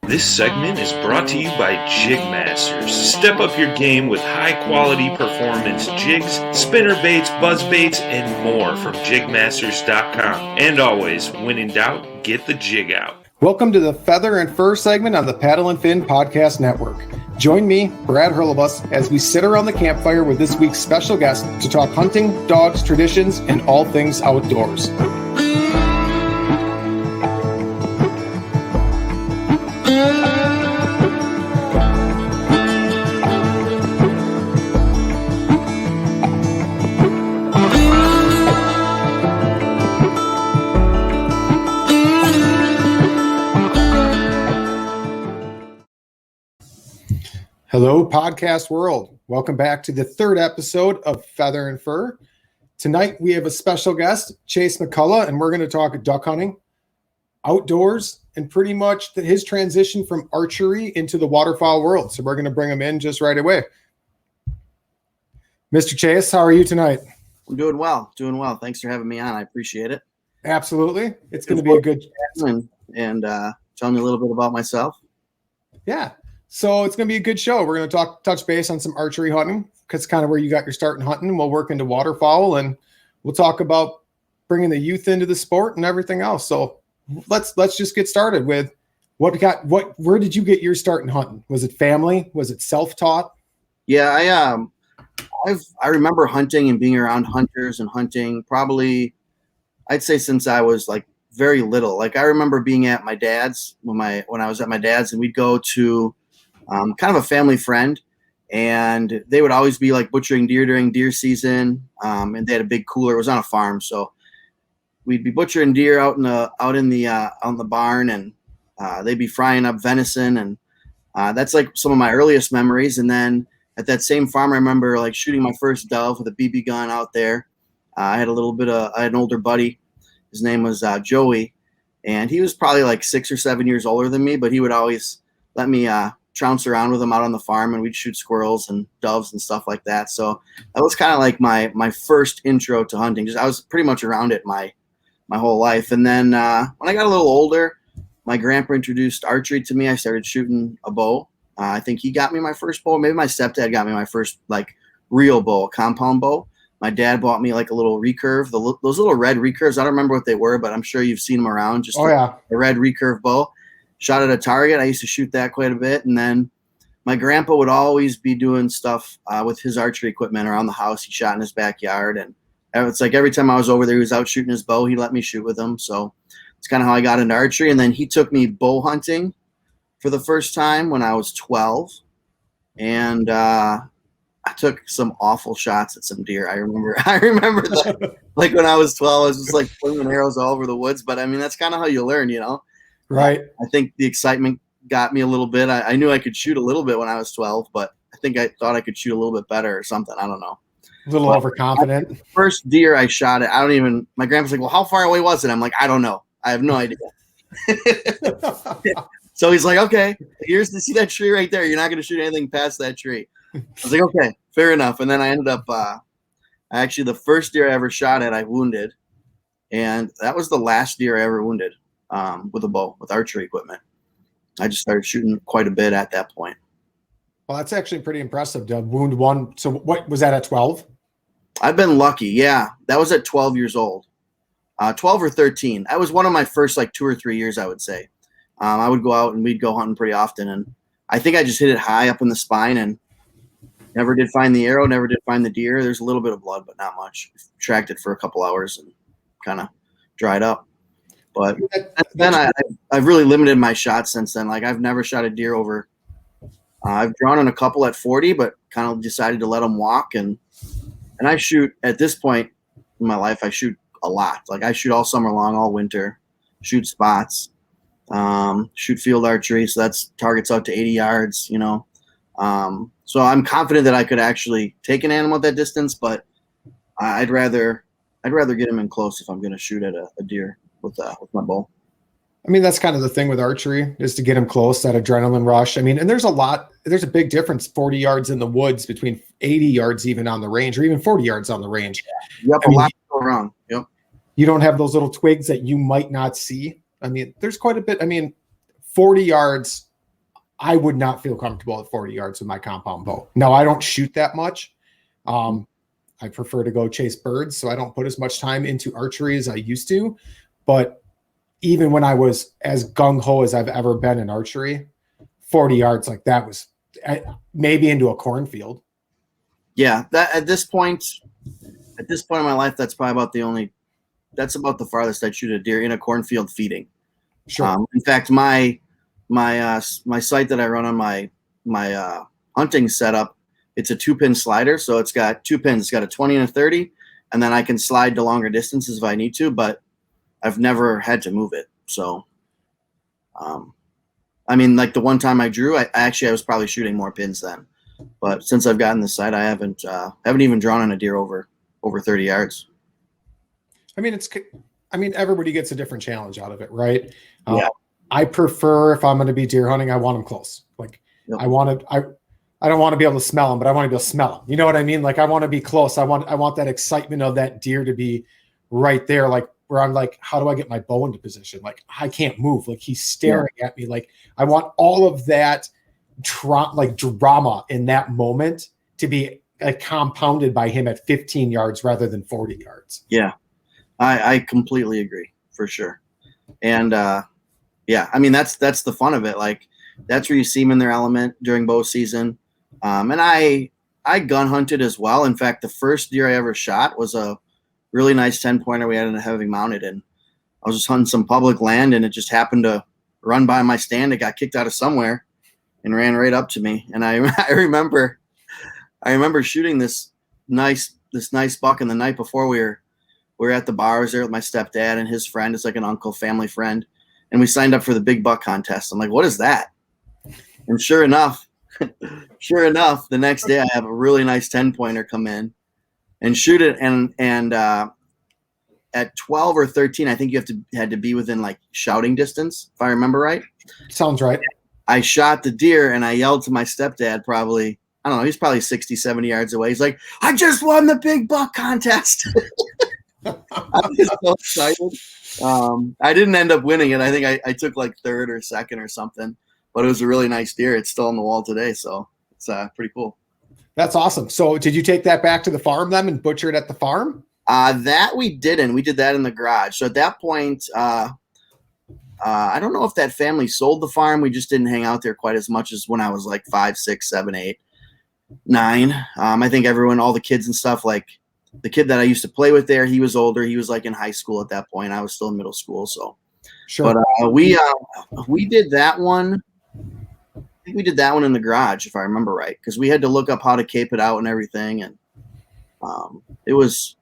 This segment is brought to you by Jig Masters. Step up your game with high-quality performance jigs, spinner baits, buzz baits, and more from jigmasters.com. And always, when in doubt, get the jig out. Welcome to the Feather and Fur segment on the Paddle and Fin Podcast Network. Join me, Brad Hurlebaus, as we sit around the campfire with this week's special guest to talk hunting, dogs, traditions, and all things outdoors. Hello, podcast world. Welcome back to the third episode of Feather and Fur. Tonight, we have a special guest, Chase McCulloch, and we're going to talk duck hunting, outdoors, and pretty much his transition from archery into the waterfowl world. So we're going to bring him in just right away. Mr. Chase, how are you tonight? I'm doing well. Thanks for having me on. I appreciate it. Absolutely. It's going to be a good... And telling you a little bit about myself. Yeah. So it's going to be a good show. We're going to touch base on some archery hunting because it's kind of where you got your start in hunting. We'll work into waterfowl and we'll talk about bringing the youth into the sport and everything else. So let's just get started with where did you get your start in hunting? Was it family? Was it self-taught? Yeah, I remember hunting and being around hunters and hunting probably, I'd say since I was like very little. Like I remember being at my dad's when I was at my dad's, and we'd go to kind of a family friend, and they would always be like butchering deer during deer season. And they had a big cooler. It was on a farm, so we'd be butchering deer out in the barn, and they'd be frying up venison, and that's like some of my earliest memories. And then at that same farm, I remember like shooting my first dove with a BB gun out there. I had an older buddy. His name was Joey, and he was probably like 6 or 7 years older than me, but he would always let me trounce around with him out on the farm, and we'd shoot squirrels and doves and stuff like that. So that was kind of like my first intro to hunting. I was pretty much around it my whole life. And then when I got a little older, my grandpa introduced archery to me. I started shooting a bow. I think he got me my first bow. Maybe my stepdad got me my first like real bow, a compound bow. My dad bought me like a little recurve, those little red recurves. I don't remember what they were, but I'm sure you've seen them around. Just a red recurve bow. Shot at a target. I used to shoot that quite a bit. And then my grandpa would always be doing stuff with his archery equipment around the house. He shot in his backyard. And it's like every time I was over there, he was out shooting his bow. He let me shoot with him. So it's kind of how I got into archery. And then he took me bow hunting for the first time when I was 12. And I took some awful shots at some deer. I remember that. Like when I was 12, I was just like flinging arrows all over the woods. But I mean, that's kind of how you learn, you know? Right. I think the excitement got me a little bit. I knew I could shoot a little bit when I was 12, but I think I thought I could shoot a little bit better or something. I don't know. A little overconfident. First deer I shot at, my grandpa's like, well, how far away was it? I'm like, I don't know. I have no idea. So he's like, okay, see that tree right there. You're not going to shoot anything past that tree. I was like, okay, fair enough. And then I ended up, actually the first deer I ever shot at, I wounded. And that was the last deer I ever wounded. With a bow, with archery equipment. I just started shooting quite a bit at that point. Well, that's actually pretty impressive to wound one. So what was that at 12? I've been lucky. Yeah, that was at 12 years old. 12 or 13. That was one of my first like 2 or 3 years, I would say. I would go out and we'd go hunting pretty often. And I think I just hit it high up in the spine and never did find the arrow, never did find the deer. There's a little bit of blood, but not much. Tracked it for a couple hours and kind of dried up. But then I've really limited my shots since then. Like I've never shot a deer over. I've drawn on a couple at 40, but kind of decided to let them walk. And I shoot at this point in my life. I shoot a lot. Like I shoot all summer long, all winter. Shoot spots. Shoot field archery. So that's targets out to 80 yards. You know. So I'm confident that I could actually take an animal at that distance, but I'd rather get him in close if I'm going to shoot at a deer with my bow. I mean, that's kind of the thing with archery is to get him close, that adrenaline rush. I mean, and there's a big difference, 40 yards in the woods between 80 yards even on the range, or even 40 yards on the range. Yep, a lot to go wrong. Yep. You don't have those little twigs that you might not see. I mean, there's quite a bit. I mean, 40 yards I would not feel comfortable at 40 yards with my compound bow. No, I don't shoot that much. I prefer to go chase birds, so I don't put as much time into archery as I used to. But even when I was as gung-ho as I've ever been in archery, 40 yards like that was maybe into a cornfield. Yeah, that at this point in my life, that's probably that's about the farthest I'd shoot a deer in a cornfield feeding. Sure. In fact, my sight that I run on my hunting setup, it's a 2-pin slider, so it's got 2 pins. It's got a 20 and a 30, and then I can slide to longer distances if I need to, but I've never had to move it. So, I mean, like the one time I drew, I was probably shooting more pins then, but since I've gotten this sight, I haven't even drawn on a deer over 30 yards. I mean, everybody gets a different challenge out of it, right? Yeah. I prefer, if I'm going to be deer hunting, I want them close. Like Yep. I don't want to be able to smell them, but I want to be able to smell them. You know what I mean? Like I want to be close. I want that excitement of that deer to be right there. Like where I'm like, how do I get my bow into position? Like I can't move. Like he's staring at me. Like I want all of that drama in that moment to be compounded by him at 15 yards rather than 40 yards. Yeah, I completely agree for sure. And yeah, I mean, that's the fun of it. Like that's where you see them in their element during bow season. And I gun hunted as well. In fact, the first deer I ever shot was a really nice 10-pointer we had in a heavy mounted, and I was just hunting some public land, and it just happened to run by my stand. It got kicked out of somewhere and ran right up to me. And I remember shooting this nice buck, and the night before we were at the bar. I was there with my stepdad and his friend. It's like an uncle, family friend. And we signed up for the big buck contest. I'm like, what is that? And sure enough, the next day I have a really nice 10-pointer come in and shoot it. And at 12 or 13, I think you had to be within like shouting distance, if I remember right. Sounds right. I shot the deer and I yelled to my stepdad, probably, I don't know, he's probably 60, 70 yards away. He's like, I just won the big buck contest. I was so excited. I didn't end up winning it. I think I took like third or second or something, but it was a really nice deer. It's still on the wall today, so it's pretty cool. That's awesome. So did you take that back to the farm then and butcher it at the farm? That we didn't. We did that in the garage. So at that point, I don't know if that family sold the farm. We just didn't hang out there quite as much as when I was like 5, 6, 7, 8, 9. I think all the kids and stuff, like the kid that I used to play with there, he was older. He was like in high school at that point. I was still in middle school. So, sure. But we did that one. I think we did that one in the garage, if I remember right, because we had to look up how to cape it out and everything, and it was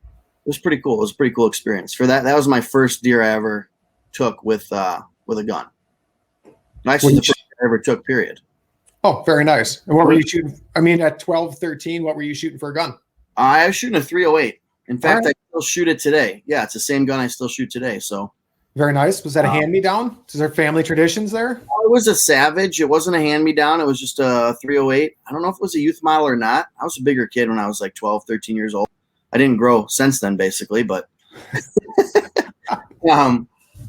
pretty cool. It was a pretty cool experience. For that was my first deer I ever took with a gun. Actually, the first I ever took, period. Oh, very nice. And what were you shooting? I mean, at 12, 13, what were you shooting for a gun? I was shooting a 308. In fact, I still shoot it today. Yeah, it's the same gun I still shoot today. So very nice. Was that a hand-me-down? Is there family traditions there? It was a Savage. It wasn't a hand-me-down. It was just a 308. I don't know if it was a youth model or not. I was a bigger kid when I was like 12, 13 years old. I didn't grow since then, basically, but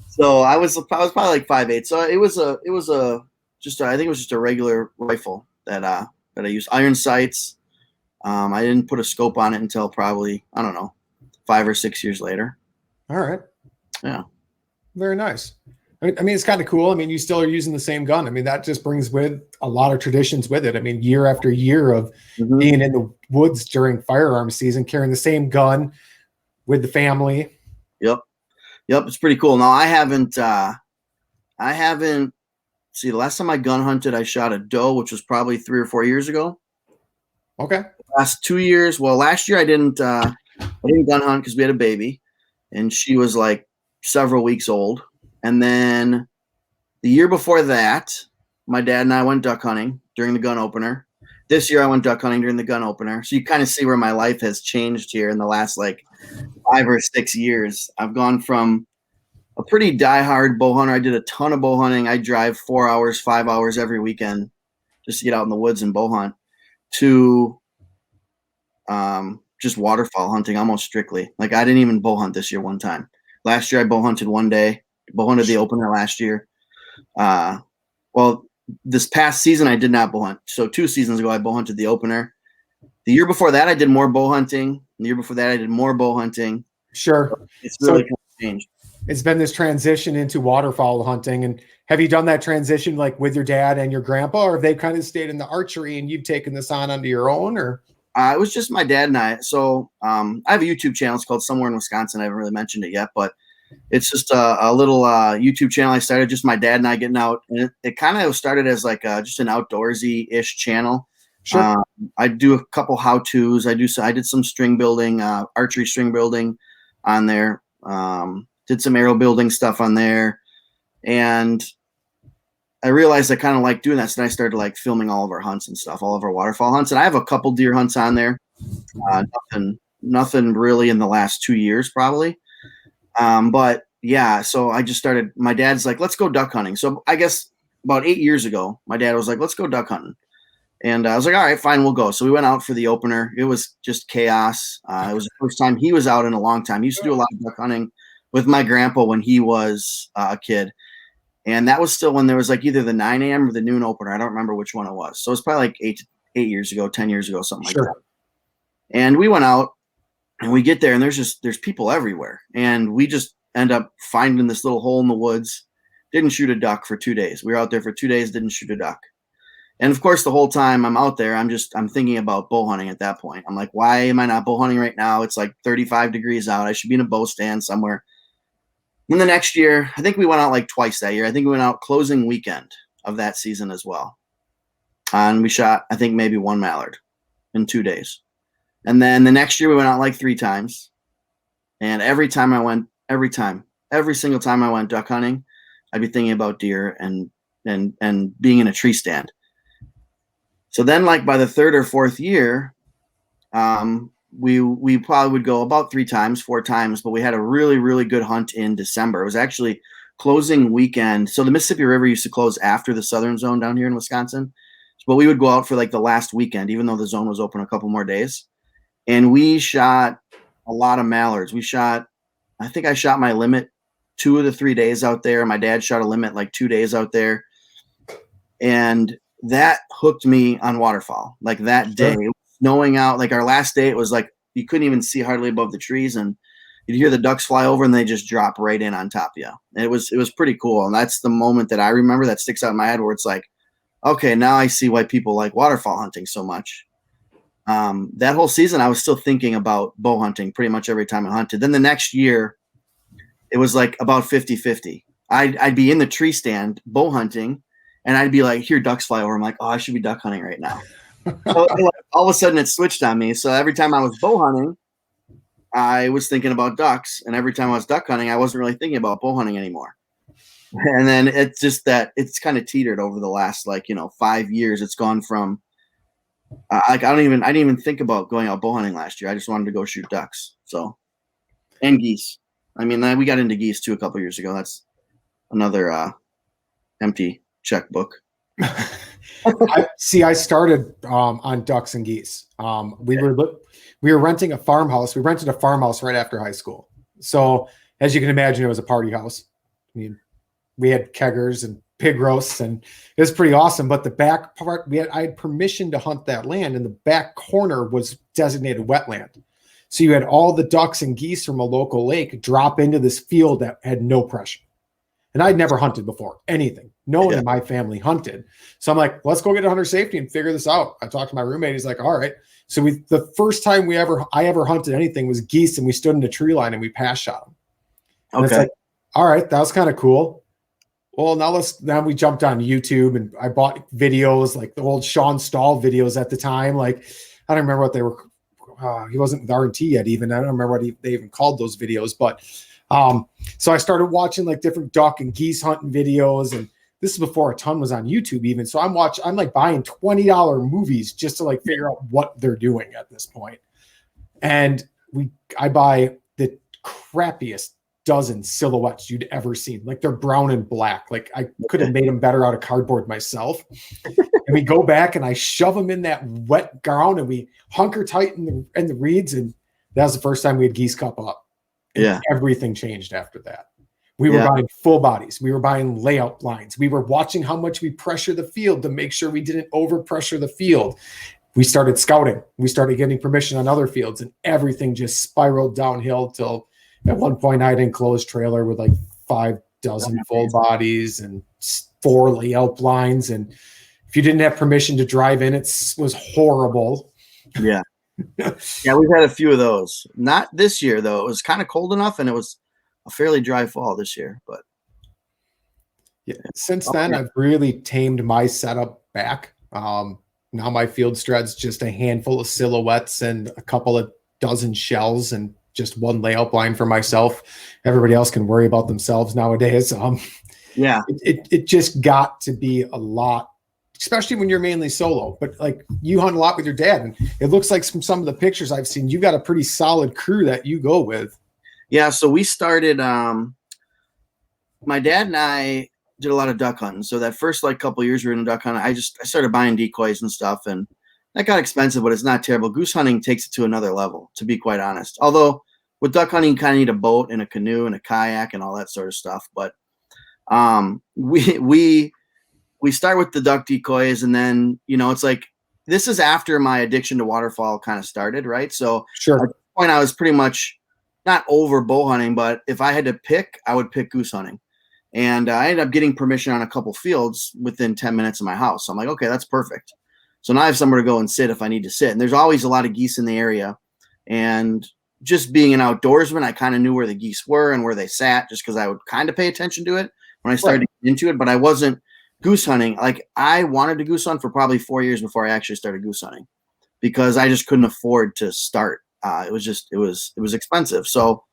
so I was probably like 5'8". So it was I think it was just a regular rifle that I used. Iron sights. I didn't put a scope on it until probably, I don't know, 5 or 6 years later. All right. Yeah. Very nice. I mean, it's kind of cool. I mean, you still are using the same gun. I mean, that just brings with a lot of traditions with it. I mean, year after year of being in the woods during firearms season, carrying the same gun with the family. Yep. It's pretty cool. Now I haven't, see, the last time I gun hunted, I shot a doe, which was probably 3 or 4 years ago. Okay. Last 2 years. Well, last year I didn't gun hunt because we had a baby and she was like several weeks old. And then the year before that, my dad and I went duck hunting during the gun opener. This year I went duck hunting during the gun opener. So you kind of see where my life has changed here in the last like 5 or 6 years. I've gone from a pretty diehard bow hunter. I did a ton of bow hunting. I drive 4 hours, 5 hours every weekend just to get out in the woods and bow hunt, to just waterfowl hunting almost strictly. Like I didn't even bow hunt this year one time. Last year I bow hunted one day. Bow hunted the opener last year. Well, this past season, I did not bow hunt. So 2 seasons ago, I bow hunted the opener. The year before that, I did more bow hunting. The year before that, I did more bow hunting. Sure. It's really kind of changed. It's been this transition into waterfowl hunting. And have you done that transition like with your dad and your grandpa, or have they kind of stayed in the archery and you've taken this on under your own? Or it was just my dad and I. So I have a YouTube channel. It's called Somewhere in Wisconsin. I haven't really mentioned it yet, but it's just a little YouTube channel I started, just my dad and I getting out. And it kind of started as like just an outdoorsy-ish channel. sure. I do a couple how-tos. I did some string building, archery string building on there. Did some arrow building stuff on there. And I realized I kind of like doing that. So then I started like filming all of our hunts and stuff, all of our waterfowl hunts. And I have a couple deer hunts on there. Nothing really in the last 2 years, probably. But yeah, so I just started, my dad's like, let's go duck hunting. So I guess about 8 years ago, my dad was like, let's go duck hunting. And I was like, all right, fine, we'll go. So we went out for the opener. It was just chaos. It was the first time he was out in a long time. He used to do a lot of duck hunting with my grandpa when he was a kid. And that was still when there was like either the 9 a.m. or the noon opener. I don't remember which one it was. So it's probably like 8 years ago, 10 years ago, something like that. And we went out and we get there and there's people everywhere. And we just end up finding this little hole in the woods. Didn't shoot a duck for 2 days. We were out there for 2 days, didn't shoot a duck. And of course, the whole time I'm out there, I'm thinking about bow hunting at that point. I'm like, why am I not bow hunting right now? It's like 35 degrees out. I should be in a bow stand somewhere. Then the next year, I think we went out like twice that year. I think we went out closing weekend of that season as well. And we shot, I think, maybe 1 mallard in 2 days. And then the next year we went out like 3 times. And every single time I went duck hunting, I'd be thinking about deer and being in a tree stand. So then like by the 3rd or 4th year, we probably would go about 3 times, 4 times, but we had a really, really good hunt in December. It was actually closing weekend. So the Mississippi River used to close after the southern zone down here in Wisconsin. But we would go out for like the last weekend, even though the zone was open a couple more days. And we shot a lot of mallards. I think I shot my limit 2 of the 3 days out there. My dad shot a limit like 2 days out there. And that hooked me on waterfowl. Like that day, it was snowing out. Like our last day, it was like you couldn't even see hardly above the trees, and you'd hear the ducks fly over, and they just drop right in on top of you. And it was pretty cool. And that's the moment that I remember that sticks out in my head, where it's like, okay, now I see why people like waterfowl hunting so much. That whole season, I was still thinking about bow hunting pretty much every time I hunted. Then the next year, it was like about 50-50. I'd be in the tree stand bow hunting, and I'd be like, hear ducks fly over. I'm like, oh, I should be duck hunting right now. So all of a sudden it switched on me. So every time I was bow hunting, I was thinking about ducks. And every time I was duck hunting, I wasn't really thinking about bow hunting anymore. And then it's just that it's kind of teetered over the last 5 years. It's gone from I didn't even think about going out bow hunting last year. I just wanted to go shoot ducks. So, and geese. I mean, we got into geese too a couple years ago. That's another empty checkbook. I started on ducks and geese. We were renting a farmhouse. We rented a farmhouse right after high school. So as you can imagine, it was a party house. I mean, we had keggers and pig roasts, and it was pretty awesome. But the back part, I had permission to hunt that land, and the back corner was designated wetland. So you had all the ducks and geese from a local lake drop into this field that had no pressure. And I'd never hunted before, anything. No one in my family hunted. So I'm like, let's go get a hunter safety and figure this out. I talked to my roommate. He's like, all right. So the first time I ever hunted anything was geese, and we stood in a tree line and we pass shot them. And it's like, all right, that was kind of cool. Well, now we jumped on YouTube, and I bought videos, like the old Sean Stahl videos at the time. Like, I don't remember what they were. He wasn't with R&T yet even. I don't remember what they even called those videos, but so I started watching like different duck and geese hunting videos, and this is before a ton was on YouTube even. So I'm like buying $20 movies just to like figure out what they're doing at this point. And I buy the crappiest dozen silhouettes you'd ever seen. Like they're brown and black. Like I could have made them better out of cardboard myself. And we go back and I shove them in that wet ground, and we hunker tight in the reeds. And that was the first time we had geese cup up. Yeah. Everything changed after that. We were buying full bodies. We were buying layout blinds. We were watching how much we pressure the field to make sure we didn't overpressure the field. We started scouting. We started getting permission on other fields, and everything just spiraled downhill till at one point I had an enclosed trailer with like 5 dozen full bodies and 4 layout blinds. And if you didn't have permission to drive in, it was horrible. Yeah. Yeah, we've had a few of those. Not this year, though. It was kind of cold enough, and it was a fairly dry fall this year. But yeah, since then, I've really tamed my setup back. Now my field strad's just a handful of silhouettes and a couple of dozen shells and just 1 layout blind for myself. Everybody else can worry about themselves nowadays. Yeah, it just got to be a lot, especially when you're mainly solo. But like you hunt a lot with your dad, and it looks like from some of the pictures I've seen, you've got a pretty solid crew that you go with. Yeah, so we started. My dad and I did a lot of duck hunting. So that first like couple of years we were in duck hunting, I started buying decoys and stuff, and that got expensive, but it's not terrible. Goose hunting takes it to another level, to be quite honest. Although with duck hunting, you kind of need a boat and a canoe and a kayak and all that sort of stuff. But we start with the duck decoys, and then it's like this is after my addiction to waterfowl kind of started, right? So sure. At the point I was pretty much not over bow hunting, but if I had to pick, I would pick goose hunting. And I ended up getting permission on a couple fields within 10 minutes of my house. So I'm like, okay, that's perfect. So now I have somewhere to go and sit if I need to sit. And there's always a lot of geese in the area. And just being an outdoorsman, I kind of knew where the geese were and where they sat just because I would kind of pay attention to it when I started to get into it. But I wasn't goose hunting. Like I wanted to goose hunt for probably 4 years before I actually started goose hunting because I just couldn't afford to start. It was expensive. So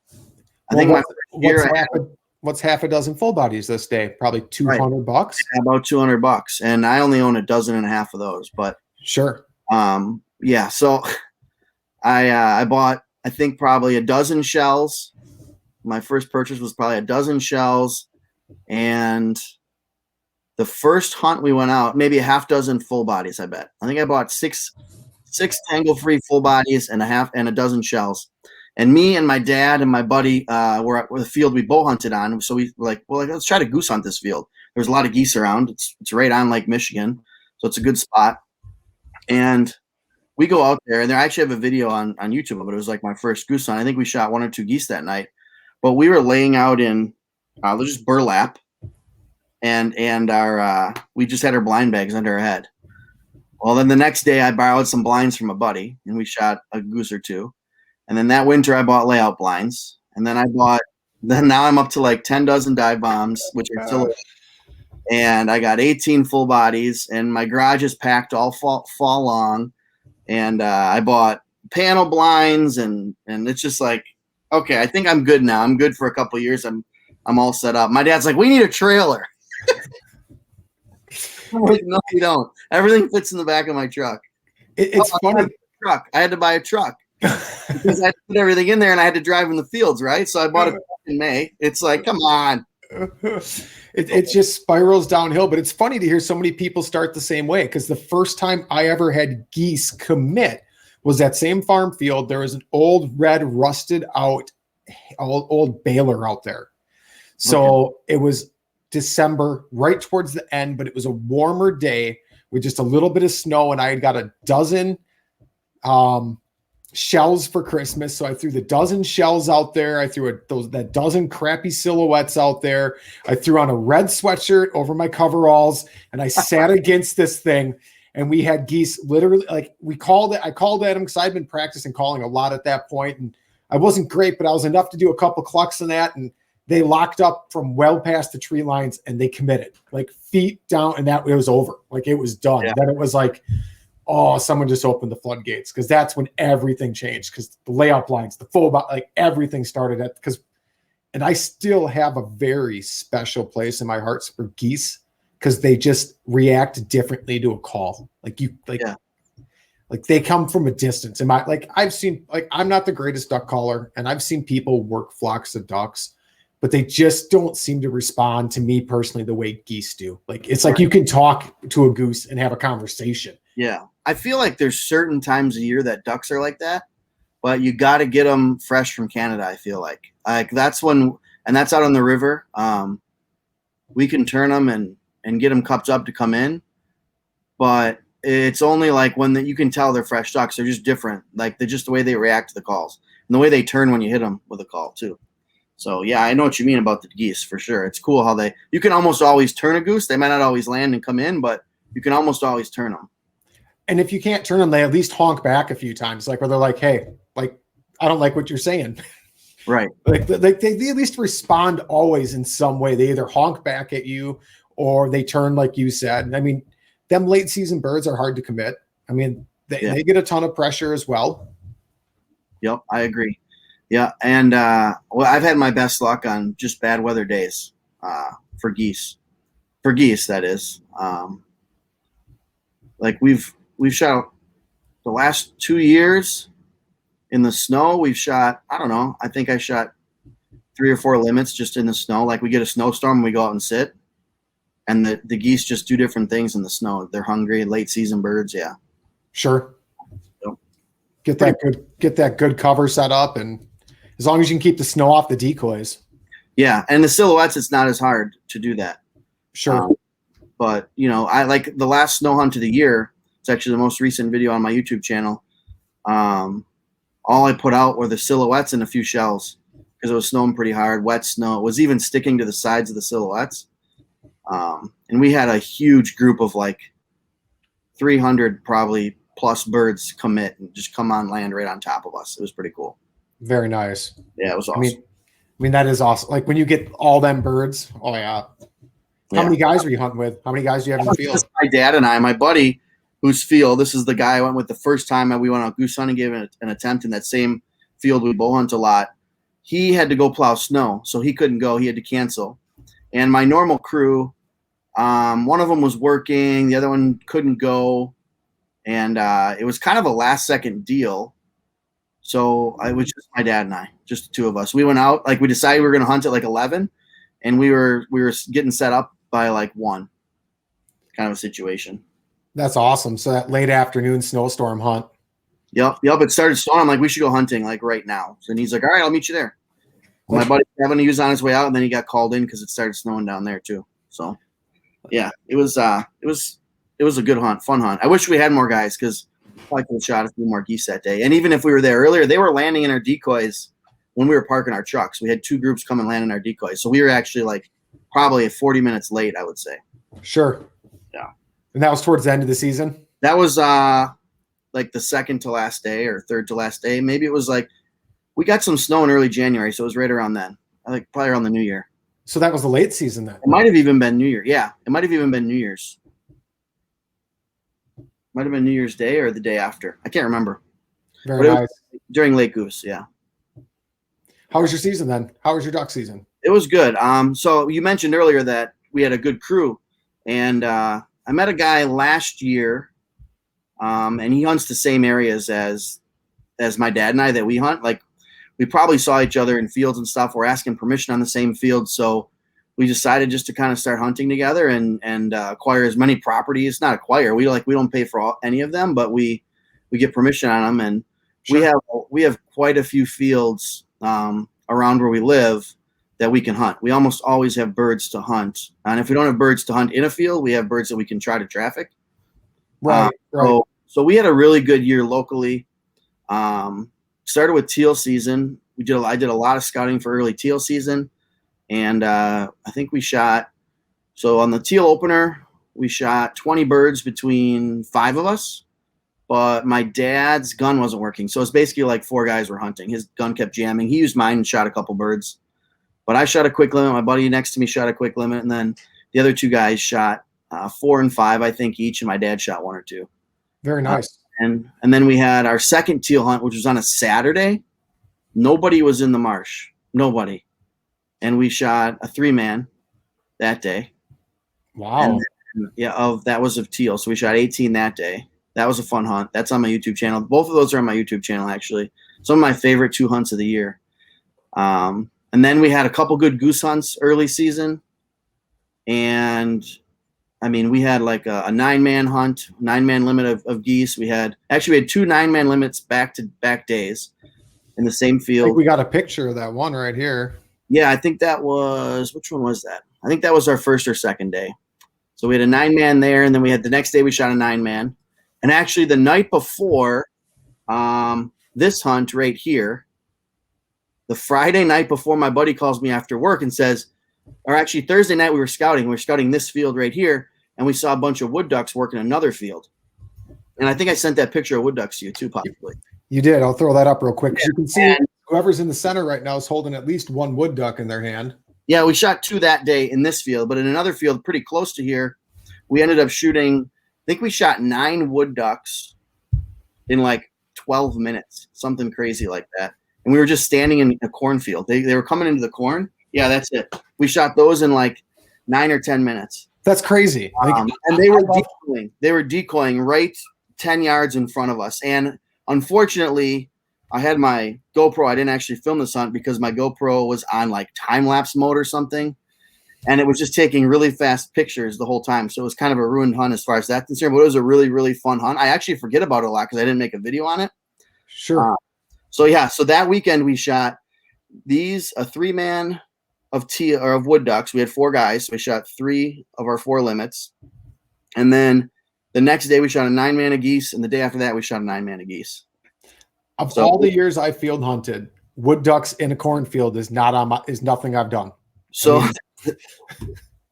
I think my first year what's half a dozen full bodies this day? Probably $200. Yeah, about $200, and I only own 12 of those. But sure. Yeah. So I bought I think probably 12 shells. My first purchase was probably 12 shells, and the first hunt we went out maybe a half dozen full bodies. I bet. I think I bought six tangle-free full bodies and a dozen shells. And me and my dad and my buddy were at the field we bow hunted on. So we were like, well, let's try to goose hunt this field. There's a lot of geese around. It's right on Lake Michigan, so it's a good spot. And we go out there, and they actually have a video on YouTube of it. It was like my first goose hunt. I think we shot 1 or 2 geese that night. But we were laying out in just burlap, and our we just had our blind bags under our head. Well, then the next day I borrowed some blinds from a buddy, and we shot a goose or 2. And then that winter I bought layout blinds. And then now I'm up to like 10 dozen dive bombs, which are still, and I got 18 full bodies, and my garage is packed all fall long. And I bought panel blinds, and it's just like, okay, I think I'm good now. I'm good for a couple of years. I'm all set up. My dad's like, we need a trailer. I'm like, no, you don't. Everything fits in the back of my truck. It's funny. I had to buy a truck. Because I had to put everything in there, and I had to drive in the fields, right? So I bought it in May. It's like, come on. It just spirals downhill. But it's funny to hear so many people start the same way, because the first time I ever had geese commit was that same farm field. There was an old red rusted out old baler out there. So It was December, right towards the end, but it was a warmer day with just a little bit of snow, and I had got a dozen shells for Christmas. So I threw the dozen shells out there. I threw that dozen crappy silhouettes out there. I threw on a red sweatshirt over my coveralls, and I sat against this thing, and we had geese literally, like I called at them because I'd been practicing calling a lot at that point, and I wasn't great, but I was enough to do a couple clucks in that, and they locked up from well past the tree lines, and they committed like feet down, and it was over. Like it was done. Yeah. Then it was like, oh, someone just opened the floodgates, because that's when everything changed, because the layout blinds, the full, like everything started and I still have a very special place in my heart for geese, because they just react differently to a call. Like they come from a distance. And I've seen, like, I'm not the greatest duck caller, and I've seen people work flocks of ducks, but they just don't seem to respond to me personally the way geese do. Like, it's like you can talk to a goose and have a conversation. Yeah. I feel like there's certain times a year that ducks are like that, but you got to get them fresh from Canada. I feel like that's when and that's out on the river. We can turn them and get them cupped up to come in, but it's only like when you can tell they're fresh ducks. They're just different. Like they're just the way they react to the calls and the way they turn when you hit them with a call too. So yeah, I know what you mean about the geese for sure. It's cool how you can almost always turn a goose. They might not always land and come in, but you can almost always turn them. And if you can't turn them, they at least honk back a few times, like where they're like, "Hey, like I don't like what you're saying." Right. Like they at least respond always in some way. They either honk back at you or they turn, like you said. I mean, them late season birds are hard to commit. I mean, they get a ton of pressure as well. Yep, I agree. Yeah, and well, I've had my best luck on just bad weather days for geese. For geese, that is. Like we've shot the last 2 years in the snow. We've shot, I don't know, I think I shot 3 or 4 limits just in the snow. Like we get a snowstorm and we go out and sit, and the geese just do different things in the snow. They're hungry, late season birds. Yeah, sure. So, get that good cover set up, and as long as you can keep the snow off the decoys. Yeah, and the silhouettes, it's not as hard to do that. Sure. But, you know, I like the last snow hunt of the year. It's actually the most recent video on my YouTube channel. All I put out were the silhouettes and a few shells because it was snowing pretty hard, wet snow. It was even sticking to the sides of the silhouettes. And we had a huge group of like 300 probably plus birds commit and just come on land right on top of us. It was pretty cool. Very nice. Yeah, it was awesome. I mean that is awesome. Like when you get all them birds. Oh yeah. How many guys were you hunting with? How many guys do you have in the field? My dad and I, my buddy, whose field. This is the guy I went with the first time we went out goose hunting, gave an attempt in that same field we bow hunt a lot. He had to go plow snow, so he couldn't go. He had to cancel. And my normal crew, one of them was working, the other one couldn't go, and it was kind of a last-second deal. So it was just my dad and I, just the two of us. We went out, like we decided we were going to hunt at like 11, and we were getting set up by like 1, kind of a situation. That's awesome. So that late afternoon snowstorm hunt. Yep. It started snowing. I'm like, we should go hunting like right now. And he's like, all right, I'll meet you there. Well, my buddy Kevin, he was on his way out, and then he got called in because it started snowing down there too. So yeah, it was a good hunt, fun hunt. I wish we had more guys because I could have shot a few more geese that day. And even if we were there earlier, they were landing in our decoys when we were parking our trucks. We had 2 groups come and land in our decoys. So we were actually like probably 40 minutes late, I would say. Sure. Yeah. And that was towards the end of the season? That was like the second to last day or third to last day. Maybe it was like we got some snow in early January, so it was right around then. I think probably around the New Year. So that was the late season then? It might have even been New Year. Yeah, it might have even been New Year's. Might have been New Year's Day or the day after. I can't remember. Very nice. During Lake Goose, yeah. How was your season then? How was your duck season? It was good. So you mentioned earlier that we had a good crew, and I met a guy last year, and he hunts the same areas as my dad and I that we hunt. Like we probably saw each other in fields and stuff. We're asking permission on the same field, so we decided just to kind of start hunting together and acquire as many properties. Not acquire. We don't pay for any of them, but we get permission on them, and sure. we have quite a few fields around where we live that we can hunt. We almost always have birds to hunt, and if we don't have birds to hunt in a field, we have birds that we can try to traffic. Right. So we had a really good year locally. Started with teal season. I did a lot of scouting for early teal season. And I think we shot, so on the teal opener, we shot 20 birds between 5 of us, but my dad's gun wasn't working. So it's basically like 4 guys were hunting. His gun kept jamming. He used mine and shot a couple birds, but I shot a quick limit. My buddy next to me shot a quick limit. And then the other 2 guys shot 4 and 5, I think each. And my dad shot 1 or 2. Very nice. And then we had our second teal hunt, which was on a Saturday. Nobody was in the marsh. Nobody. And we shot a 3-man that day. Wow. And that was of teal. So we shot 18 that day. That was a fun hunt. That's on my YouTube channel. Both of those are on my YouTube channel, actually. Some of my favorite 2 hunts of the year. And then we had a couple good goose hunts early season. And I mean, we had like a 9-man hunt, 9-man limit of geese. We had 2 9-man limits back-to-back days in the same field. I think we got a picture of that one right here. Yeah, I think that was, which one was that? I think that was our first or second day. So we had a 9-man there, and then we had the next day we shot a 9-man. And actually the night before this hunt right here, the Friday night before, my buddy calls me after work and says, or actually Thursday night we were scouting. We were scouting this field right here, and we saw a bunch of wood ducks working another field. And I think I sent that picture of wood ducks to you too, possibly. You did. I'll throw that up real quick. Yeah. You can see whoever's in the center right now is holding at least one wood duck in their hand. Yeah, we shot 2 that day in this field, but in another field pretty close to here, we ended up shooting, I think we shot 9 wood ducks in like 12 minutes, something crazy like that. And we were just standing in a cornfield. They were coming into the corn. Yeah, that's it. We shot those in like 9 or 10 minutes. That's crazy. And they were decoying. They were decoying right 10 yards in front of us. And unfortunately, I had my GoPro. I didn't actually film this hunt because my GoPro was on like time-lapse mode or something. And it was just taking really fast pictures the whole time. So it was kind of a ruined hunt as far as that's concerned. But it was a really, really fun hunt. I actually forget about it a lot because I didn't make a video on it. Sure. So that weekend we shot a 3-man of wood ducks. We had 4 guys. So we shot 3 of our 4 limits. And then the next day we shot a 9-man of geese. And the day after that we shot a 9-man of geese. Of all the years I field hunted, wood ducks in a cornfield is nothing I've done. So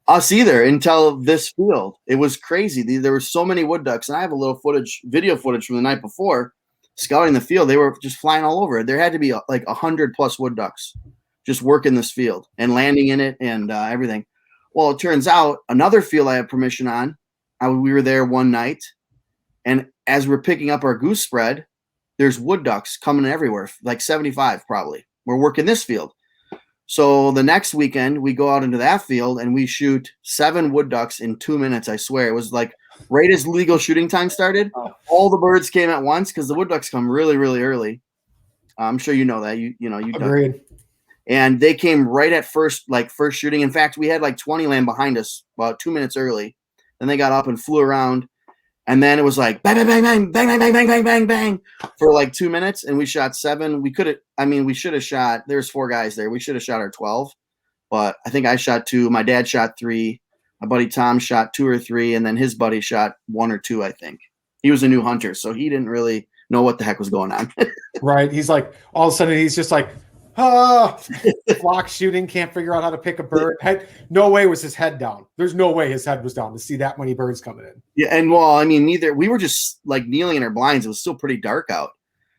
us either until this field. It was crazy. There were so many wood ducks, and I have a little video footage from the night before scouting the field. They were just flying all over it. There had to be like 100+ wood ducks just working this field and landing in it and everything. Well, it turns out another field I have permission on. We were there one night, and as we're picking up our goose spread, there's wood ducks coming everywhere, like 75 probably. We're working this field. So the next weekend, we go out into that field, and we shoot 7 wood ducks in 2 minutes, I swear. It was like right as legal shooting time started, all the birds came at once because the wood ducks come really, really early. I'm sure you know that. You Agreed. Duck. And they came right at first shooting. In fact, we had like 20 land behind us about 2 minutes early. Then they got up and flew around. And then it was like bang, bang, bang, bang, bang, bang, bang, bang, bang, bang, bang for like 2 minutes. And we shot 7. We should have shot, there's 4 guys there. We should have shot our 12, but I think I shot 2. My dad shot 3. My buddy Tom shot 2 or 3. And then his buddy shot 1 or 2, I think. He was a new hunter, so he didn't really know what the heck was going on. Right. He's like, all of a sudden he's just like, flock shooting, can't figure out how to pick a bird. No way was his head down. There's no way his head was down to see that many birds coming in. Yeah, and well, I mean, neither. We were just like kneeling in our blinds. It was still pretty dark out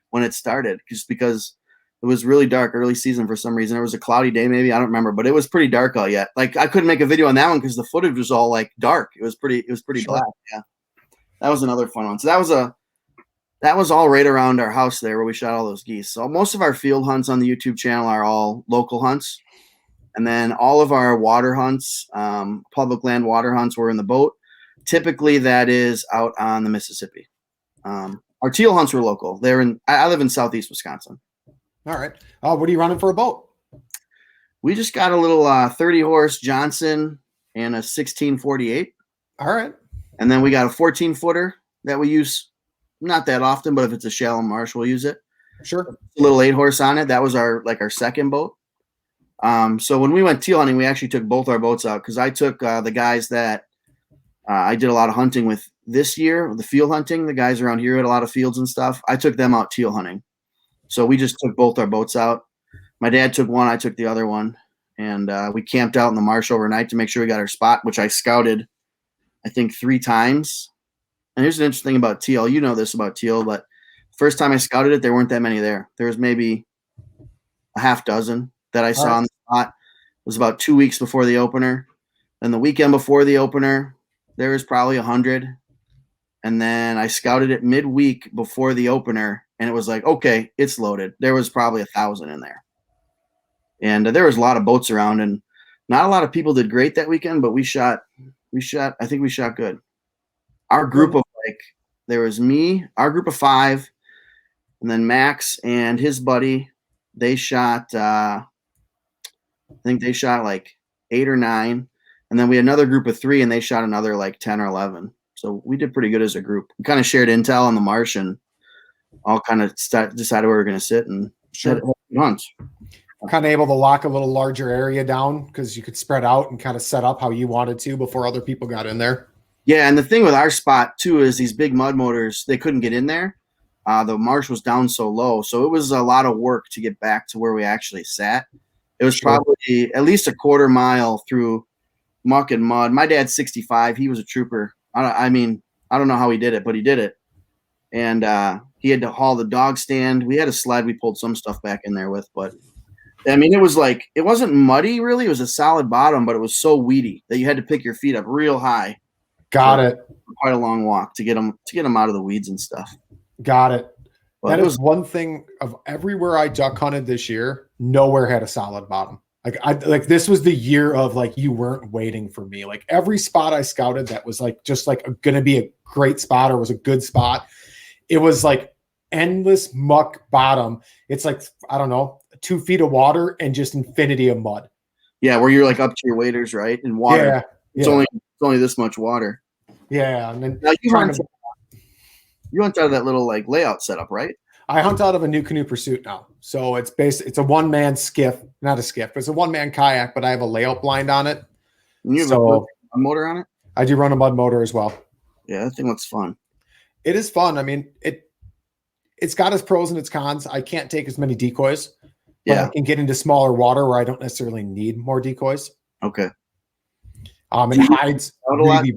when it started, just because it was really dark early season for some reason. It was a cloudy day, maybe, I don't remember, but it was pretty dark out yet. Like I couldn't make a video on that one because the footage was all like dark. It was pretty Sure. black. Yeah, that was another fun one. So that was all right around our house there where we shot all those geese. So most of our field hunts on the YouTube channel are all local hunts. And then all of our water hunts, public land water hunts, were in the boat. Typically that is out on the Mississippi. Our teal hunts were local. I live in Southeast Wisconsin. All right. What are you running for a boat? We just got a little 30-horse Johnson and a 1648. All right. And then we got a 14-footer that we use not that often, but if it's a shallow marsh, we'll use it. Sure. A little 8-horse on it. That was our second boat. So when we went teal hunting, we actually took both our boats out because I took the guys that I did a lot of hunting with this year, the field hunting, the guys around here had a lot of fields and stuff. I took them out teal hunting. So we just took both our boats out. My dad took one, I took the other one. And we camped out in the marsh overnight to make sure we got our spot, which I scouted, I think, 3 times. And here's an interesting thing about teal. You know this about teal, but first time I scouted it, there weren't that many there. There was maybe a half dozen that I saw on the spot. It was about 2 weeks before the opener. Then the weekend before the opener, there was probably 100. And then I scouted it midweek before the opener, and it was like, okay, it's loaded. There was probably 1,000 in there. And there was a lot of boats around, and not a lot of people did great that weekend, but I think we shot good. Our group of there was me, our group of 5, and then Max and his buddy, they shot, I think they shot like 8 or 9. And then we had another group of 3, and they shot another like 10 or 11. So we did pretty good as a group. We kind of shared intel on the marsh and all kind of decided where we were going to sit and Sure. hunts. kind of able to lock a little larger area down because you could spread out and kind of set up how you wanted to before other people got in there. Yeah, and the thing with our spot too is these big mud motors, they couldn't get in there. The marsh was down so low, so it was a lot of work to get back to where we actually sat. It was probably at least a quarter mile through muck and mud. My dad's 65. He was a trooper. I don't know how he did it, but he did it. And he had to haul the dog stand. We had a sled we pulled some stuff back in there with, but I mean, it was like, it wasn't muddy really. It was a solid bottom, but it was so weedy that you had to pick your feet up real high. Got it. Quite a long walk to get them out of the weeds and stuff. Got it. But that is one thing of everywhere I duck hunted this year, nowhere had a solid bottom. Like this was the year of like, you weren't waiting for me. Like every spot I scouted that was like, just like going to be a great spot or was a good spot. It was like endless muck bottom. It's like, I don't know, 2 feet of water and just infinity of mud. Yeah. Where you're like up to your waders, right? And water. Yeah. It's only this much water. Yeah. And then now you hunt out of that little like layout setup, right? I hunt out of a new canoe pursuit now. So it's a one-man skiff, not a skiff, but it's a one-man kayak, but I have a layout blind on it. And you have a motor on it? I do run a mud motor as well. Yeah, that thing looks fun. It is fun. I mean, it's got its pros and its cons. I can't take as many decoys. But I can get into smaller water where I don't necessarily need more decoys. Okay. It hides really.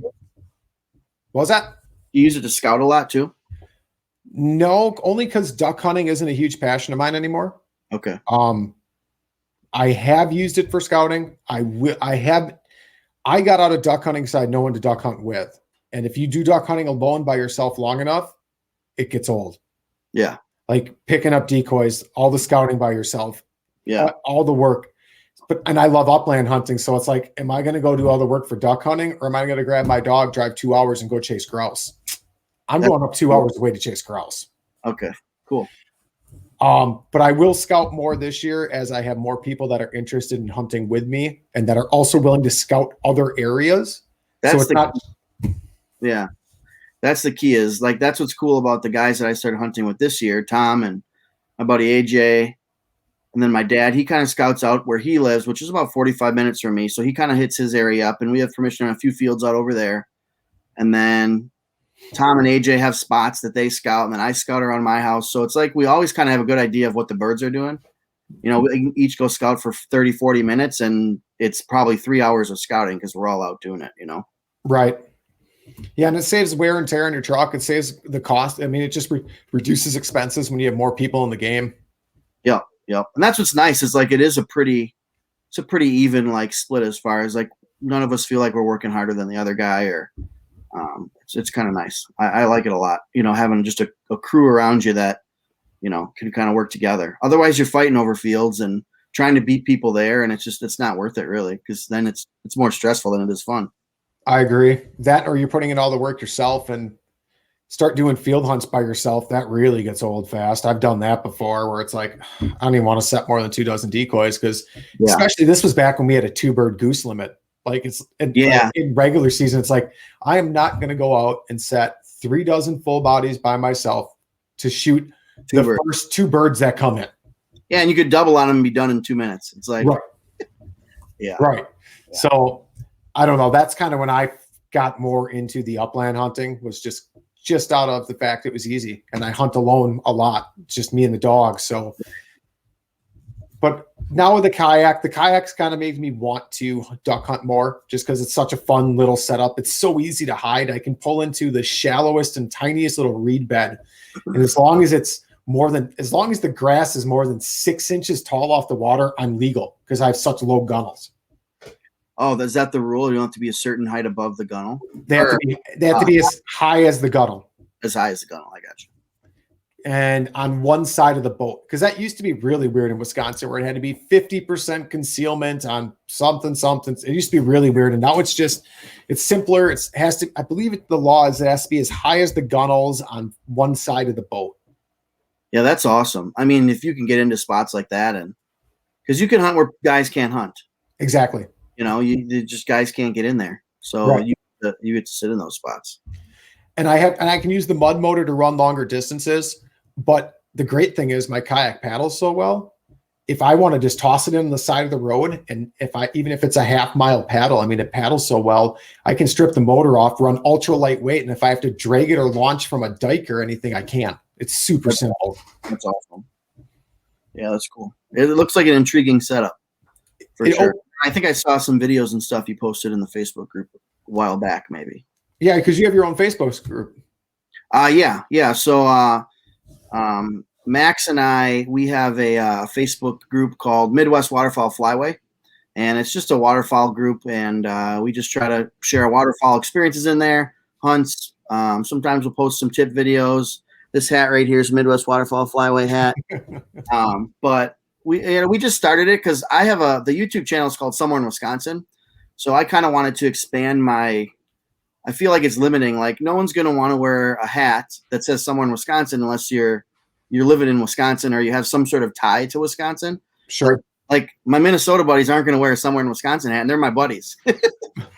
What was that? You use it to scout a lot too? No, only because duck hunting isn't a huge passion of mine anymore. Okay. I have used it for scouting. I got out of duck hunting because I had no one to duck hunt with. And if you do duck hunting alone by yourself long enough, it gets old. Yeah. Like picking up decoys, all the scouting by yourself. Yeah. All the work. And I love upland hunting. So it's like, am I going to go do all the work for duck hunting, or am I going to grab my dog, drive 2 hours and go chase grouse? I'm going up 2 hours away to chase grouse. Okay, cool. But I will scout more this year as I have more people that are interested in hunting with me and that are also willing to scout other areas. That's the key is like, that's what's cool about the guys that I started hunting with this year, Tom and my buddy AJ. And then my dad, he kind of scouts out where he lives, which is about 45 minutes from me. So he kind of hits his area up, and we have permission on a few fields out over there. And then Tom and AJ have spots that they scout, and then I scout around my house. So it's like we always kind of have a good idea of what the birds are doing. You know, we can each go scout for 30, 40 minutes, and it's probably 3 hours of scouting because we're all out doing it, you know? Right. Yeah, and it saves wear and tear on your truck. It saves the cost. I mean, it just reduces expenses when you have more people in the game. Yeah. Yep. And that's what's nice is like it's a pretty even like split as far as like none of us feel like we're working harder than the other guy, or it's kind of nice. I like it a lot, you know, having just a crew around you that, you know, can kind of work together. Otherwise you're fighting over fields and trying to beat people there, and it's not worth it really, because then it's more stressful than it is fun. I agree. That, or you're putting in all the work yourself and start doing field hunts by yourself. That really gets old fast. I've done that before where it's like, I don't even want to set more than 2 dozen decoys because especially this was back when we had a 2-bird goose limit. Like in regular season, it's like, I am not going to go out and set 3 dozen full bodies by myself to shoot first 2 birds that come in. Yeah. And you could double on them and be done in 2 minutes. It's like, right. Yeah. Right. Yeah. So I don't know. That's kind of when I got more into the upland hunting, was just out of the fact it was easy, and I hunt alone a lot, just me and the dog. So, but now with the kayaks kind of made me want to duck hunt more, just because it's such a fun little setup. It's so easy to hide. I can pull into the shallowest and tiniest little reed bed, and as long as the grass is more than 6 inches tall off the water, I'm legal because I have such low gunnels. Oh, is that the rule? You don't have to be a certain height above the gunnel? They have to be as high as the gunnel. As high as the gunnel, I got you. And on one side of the boat, because that used to be really weird in Wisconsin, where it had to be 50% concealment on something. It used to be really weird, and now it's simpler. I believe the law is it has to be as high as the gunnels on one side of the boat. Yeah, that's awesome. I mean, if you can get into spots like that, and because you can hunt where guys can't hunt. Exactly. You know, just guys can't get in there. So right. you get to sit in those spots. And I can use the mud motor to run longer distances. But the great thing is my kayak paddles so well if I want to just toss it in the side of the road, and even if it's a half-mile paddle, I mean, it paddles so well, I can strip the motor off, run ultra lightweight, and if I have to drag it or launch from a dike or anything, I can. It's super simple. That's awesome. Yeah, that's cool. It looks like an intriguing setup for sure. I think I saw some videos and stuff you posted in the Facebook group a while back, maybe. Yeah, because you have your own Facebook group. Yeah. So Max and I, we have a Facebook group called Midwest Waterfowl Flyway, and it's just a waterfowl group, and we just try to share our waterfowl experiences in there, hunts. Sometimes we'll post some tip videos. This hat right here is a Midwest Waterfowl Flyway hat. But we just started it because I have the YouTube channel is called Somewhere in Wisconsin, so I kind of wanted to expand I feel like it's limiting. Like, no one's going to want to wear a hat that says Somewhere in Wisconsin unless you're living in Wisconsin or you have some sort of tie to Wisconsin. Sure. Like my Minnesota buddies aren't going to wear a Somewhere in Wisconsin hat, and they're my buddies.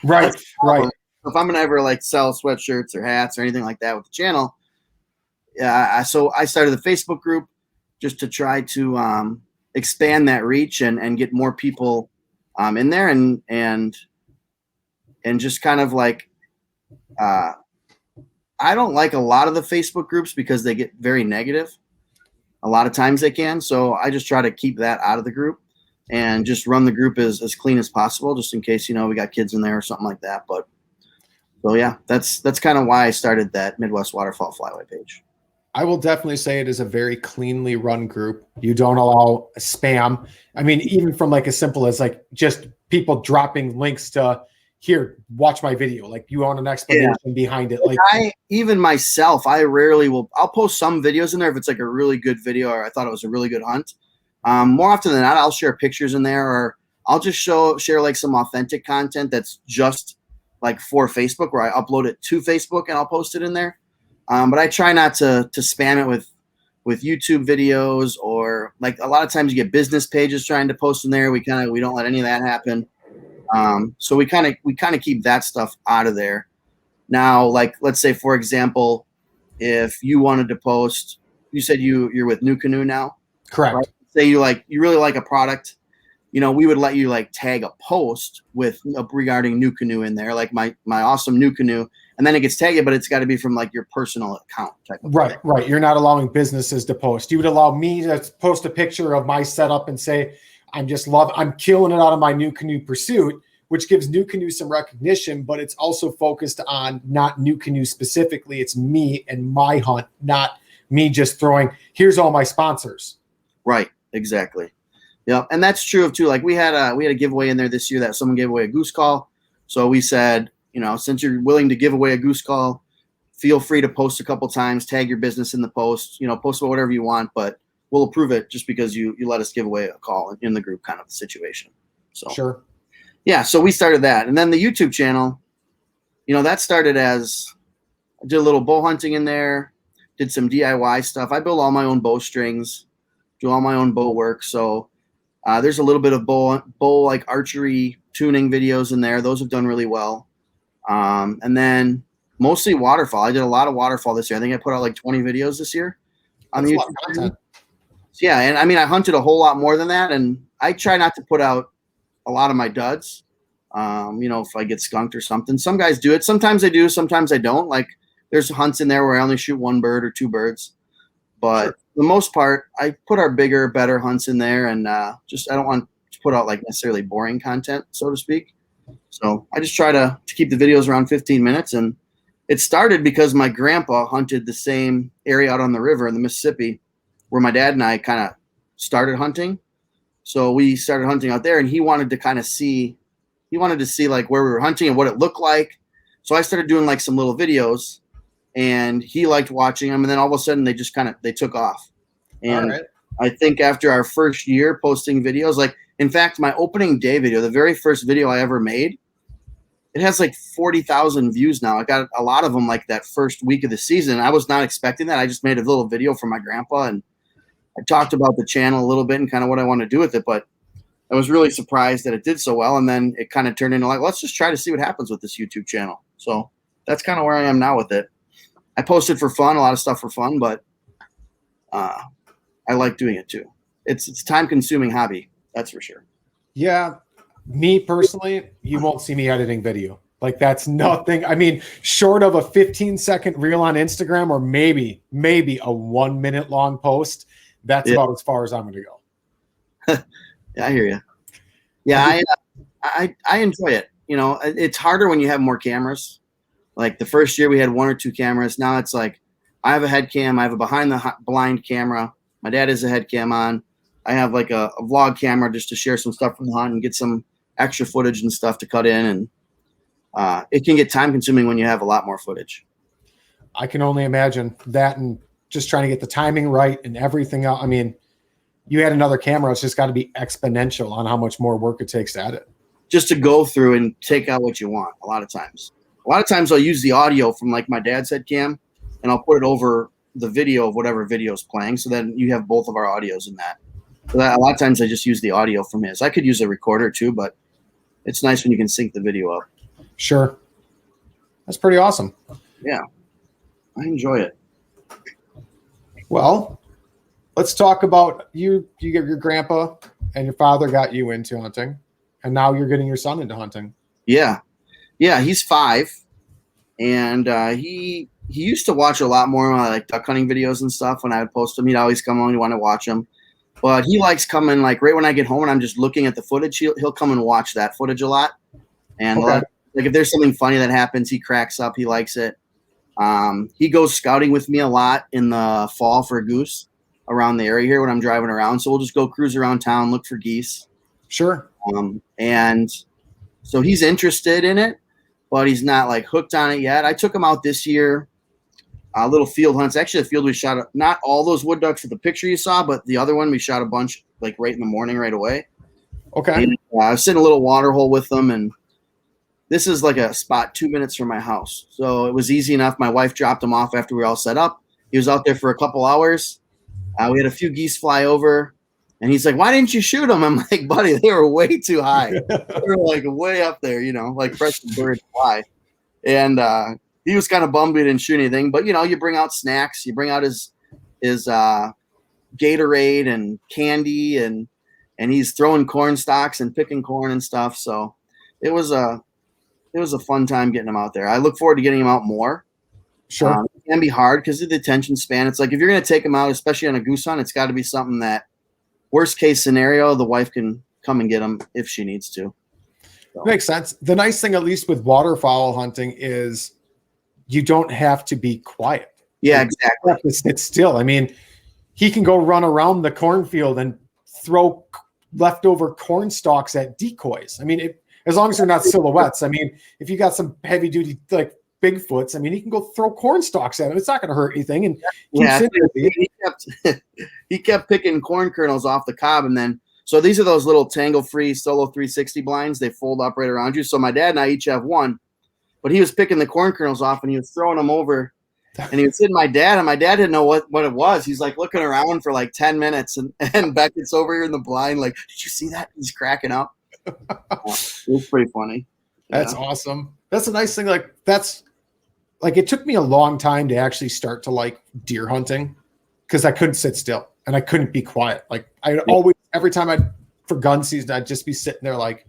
Right. If I'm going to ever like sell sweatshirts or hats or anything like that with the channel, so I started the Facebook group just to try to expand that reach and get more people in there and just kind of like I don't like a lot of the Facebook groups because they get very negative. A lot of times they can. So I just try to keep that out of the group and just run the group as clean as possible, just in case, we got kids in there or something like that. But so yeah, that's kind of why I started that Midwest Waterfowl Flyway page. I will definitely say it is a very cleanly run group. You don't allow spam. I mean, even from like as simple as like just people dropping links to here, watch my video. Like you want an explanation behind it. Like even myself, I rarely will. I'll post some videos in there if it's like a really good video or I thought it was a really good hunt. More often than not, I'll share pictures in there, or I'll just share like some authentic content that's just like for Facebook, where I upload it to Facebook and I'll post it in there. But I try not to spam it with YouTube videos, or like a lot of times you get business pages trying to post in there. We don't let any of that happen. So we kind of keep that stuff out of there. Now, like, let's say, for example, if you wanted to post, you said you're with New Canoe now. Correct. Right? Say you really like a product, we would let you like tag a post with regarding New Canoe in there, like my awesome New Canoe, and then it gets tagged, but it's got to be from like your personal account type of right, thing. Right. You're not allowing businesses to post. You would allow me to post a picture of my setup and say, I'm killing it out of my New Canoe pursuit, which gives New Canoe some recognition, but it's also focused on not New Canoe specifically. It's me and my hunt, not me just throwing, here's all my sponsors. Right. Exactly. Yep. And that's true of too. Like we had a giveaway in there this year that someone gave away a goose call. So we said, since you're willing to give away a goose call, feel free to post a couple times, tag your business in the post, post about whatever you want, but we'll approve it just because you let us give away a call in the group kind of situation. So sure. Yeah. So we started that. And then the YouTube channel, that started as I did a little bow hunting in there, did some DIY stuff. I build all my own bow strings, do all my own bow work. So there's a little bit of bow like archery tuning videos in there. Those have done really well. And then mostly waterfowl. I did a lot of waterfowl this year. I think I put out like 20 videos this year on the YouTube channel. Yeah, and I mean, I hunted a whole lot more than that, and I try not to put out a lot of my duds. If I get skunked or something. Some guys do it. Sometimes I do. Sometimes I don't. Like there's hunts in there where I only shoot one bird or two birds. But for the most part, I put our bigger, better hunts in there, and I don't want to put out like necessarily boring content, so to speak. So I just try to keep the videos around 15 minutes. And it started because my grandpa hunted the same area out on the river in the Mississippi where my dad and I kind of started hunting. So we started hunting out there, and he wanted to kind of see like where we were hunting and what it looked like. So I started doing like some little videos, and he liked watching them. And then all of a sudden they took off. And right. I think after our first year posting videos, like in fact, my opening day video, the very first video I ever made, it has like 40,000 views now. I got a lot of them like that first week of the season. I was not expecting that. I just made a little video for my grandpa, and I talked about the channel a little bit and kind of what I want to do with it. But I was really surprised that it did so well. And then it kind of turned into like, let's just try to see what happens with this YouTube channel. So that's kind of where I am now with it. I posted for fun, a lot of stuff for fun, but I like doing it too. it's time consuming hobby. That's for sure. Yeah. Me personally, you won't see me editing video. Like that's nothing. I mean, short of a 15-second reel on Instagram or maybe a 1 minute long post, that's about as far as I'm going to go. Yeah, I hear you. Yeah, I enjoy it. You know, it's harder when you have more cameras. Like the first year we had 1 or 2 cameras. Now it's like I have a head cam. I have a behind the blind camera. My dad has a head cam on. I have like a vlog camera just to share some stuff from the hunt and get some extra footage and stuff to cut in. And it can get time consuming when you have a lot more footage. I can only imagine that, and just trying to get the timing right and everything else. I mean, you add another camera, it's just got to be exponential on how much more work it takes to edit. Just to go through and take out what you want. A lot of times I'll use the audio from like my dad's head cam and I'll put it over the video of whatever video is playing. So then you have both of our audios in that. So that a lot of times I just use the audio from his. I could use a recorder too, but it's nice when you can sync the video up. Sure. That's pretty awesome. Yeah. I enjoy it. Well, let's talk about you. You get your grandpa and your father got you into hunting, and now you're getting your son into hunting. Yeah. Yeah. He's 5, and he used to watch a lot more like duck hunting videos and stuff. When I would post them, he'd always come on. He'd want to watch them, but he likes coming like right when I get home and I'm just looking at the footage. He'll come and watch that footage a lot, and like if there's something funny that happens, he cracks up. He likes it. He goes scouting with me a lot in the fall for goose around the area here when I'm driving around. So we'll just go cruise around town, look for geese. Sure. And so he's interested in it, but he's not like hooked on it yet. I took him out this year, little field hunts. Actually, the field we shot not all those wood ducks for the picture you saw, but the other one we shot a bunch like right in the morning, right away. Okay. And, I was sitting in a little water hole with them, and this is like a spot 2 minutes from my house. So it was easy enough. My wife dropped him off after we were all set up. He was out there for a couple hours. We had a few geese fly over, and he's like, "Why didn't you shoot them?" I'm like, "Buddy, they were way too high. They were like way up there, you know, like fresh birds fly." And he was kind of bummed we didn't shoot anything. But, you know, you bring out snacks. You bring out his Gatorade and candy, and he's throwing corn stalks and picking corn and stuff. So it was a fun time getting him out there. I look forward to getting him out more. Sure. It can be hard because of the attention span. It's like if you're going to take him out, especially on a goose hunt, it's got to be something that worst case scenario, the wife can come and get him if she needs to. So. Makes sense. The nice thing, at least with waterfowl hunting, is you don't have to be quiet. Yeah, exactly. You have to sit still. I mean, he can go run around the cornfield and throw leftover corn stalks at decoys. I mean, as long as they're not silhouettes. I mean, if you got some heavy duty like Bigfoots, I mean, he can go throw corn stalks at him. It's not going to hurt anything. And he kept picking corn kernels off the cob. And then, so these are those little tangle-free Solo 360 blinds. They fold up right around you. So my dad and I each have one, but he was picking the corn kernels off and he was throwing them over. And he was hitting my dad, and my dad didn't know what it was. He's like looking around for like 10 minutes, and Beckett's over here in the blind, like, "Did you see that?" He's cracking up. It was pretty funny. That's awesome. That's a nice thing. Like that's like, it took me a long time to actually start to like deer hunting because I couldn't sit still and I couldn't be quiet. Like I always, every time for gun season, I'd just be sitting there like,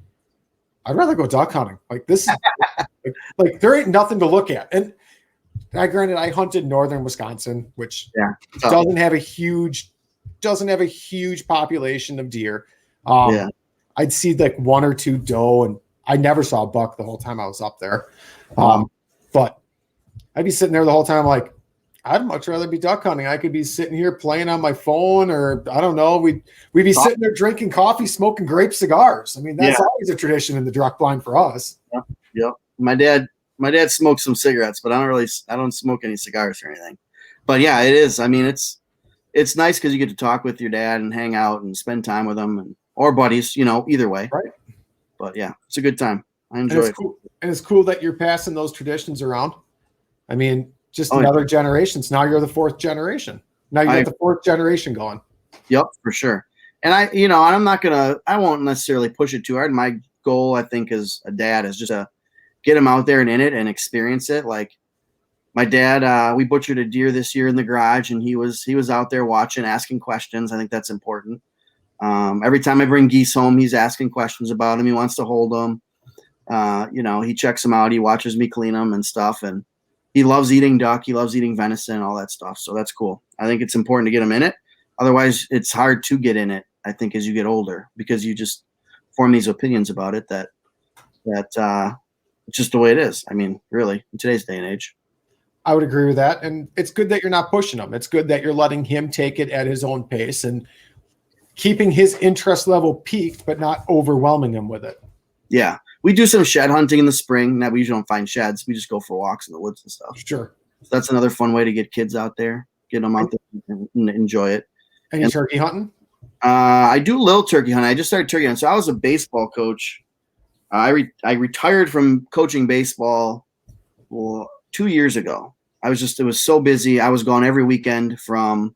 I'd rather go duck hunting. Like this is like there ain't nothing to look at. And granted, I hunted northern Wisconsin, which doesn't have a huge population of deer. I'd see like 1 or 2 doe, and I never saw a buck the whole time I was up there. But I'd be sitting there the whole time like, I'd much rather be duck hunting. I could be sitting here playing on my phone, or I don't know. We'd be sitting there drinking coffee, smoking grape cigars. I mean, that's always a tradition in the duck blind for us. Yeah. My dad smokes some cigarettes, but I don't smoke any cigars or anything. But yeah, it is. I mean, it's nice because you get to talk with your dad and hang out and spend time with him or buddies, you know, either way. Right. But yeah, it's a good time. I enjoy it. Cool. And it's cool that you're passing those traditions around. I mean, just another generations. Now you're the 4th generation. Now you got the 4th generation going. Yep, for sure. And I won't necessarily push it too hard. My goal, I think, as a dad is just to get him out there and in it and experience it. Like my dad, we butchered a deer this year in the garage, and he was out there watching, asking questions. I think that's important. Every time I bring geese home, he's asking questions about them. He wants to hold them. He checks them out. He watches me clean them and stuff. And he loves eating duck. He loves eating venison, all that stuff. So that's cool. I think it's important to get him in it. Otherwise, it's hard to get in it, I think, as you get older, because you just form these opinions about it that it's just the way it is. I mean, really, in today's day and age. I would agree with that. And it's good that you're not pushing him. It's good that you're letting him take it at his own pace and keeping his interest level peaked, but not overwhelming him with it. Yeah. We do some shed hunting in the spring. Now, we usually don't find sheds. We just go for walks in the woods and stuff. Sure. So that's another fun way to get kids out there, get them out there and enjoy it. Any turkey hunting? I do a little turkey hunting. I just started turkey hunting. So I was a baseball coach. I retired from coaching baseball 2 years ago. It was so busy. I was gone every weekend from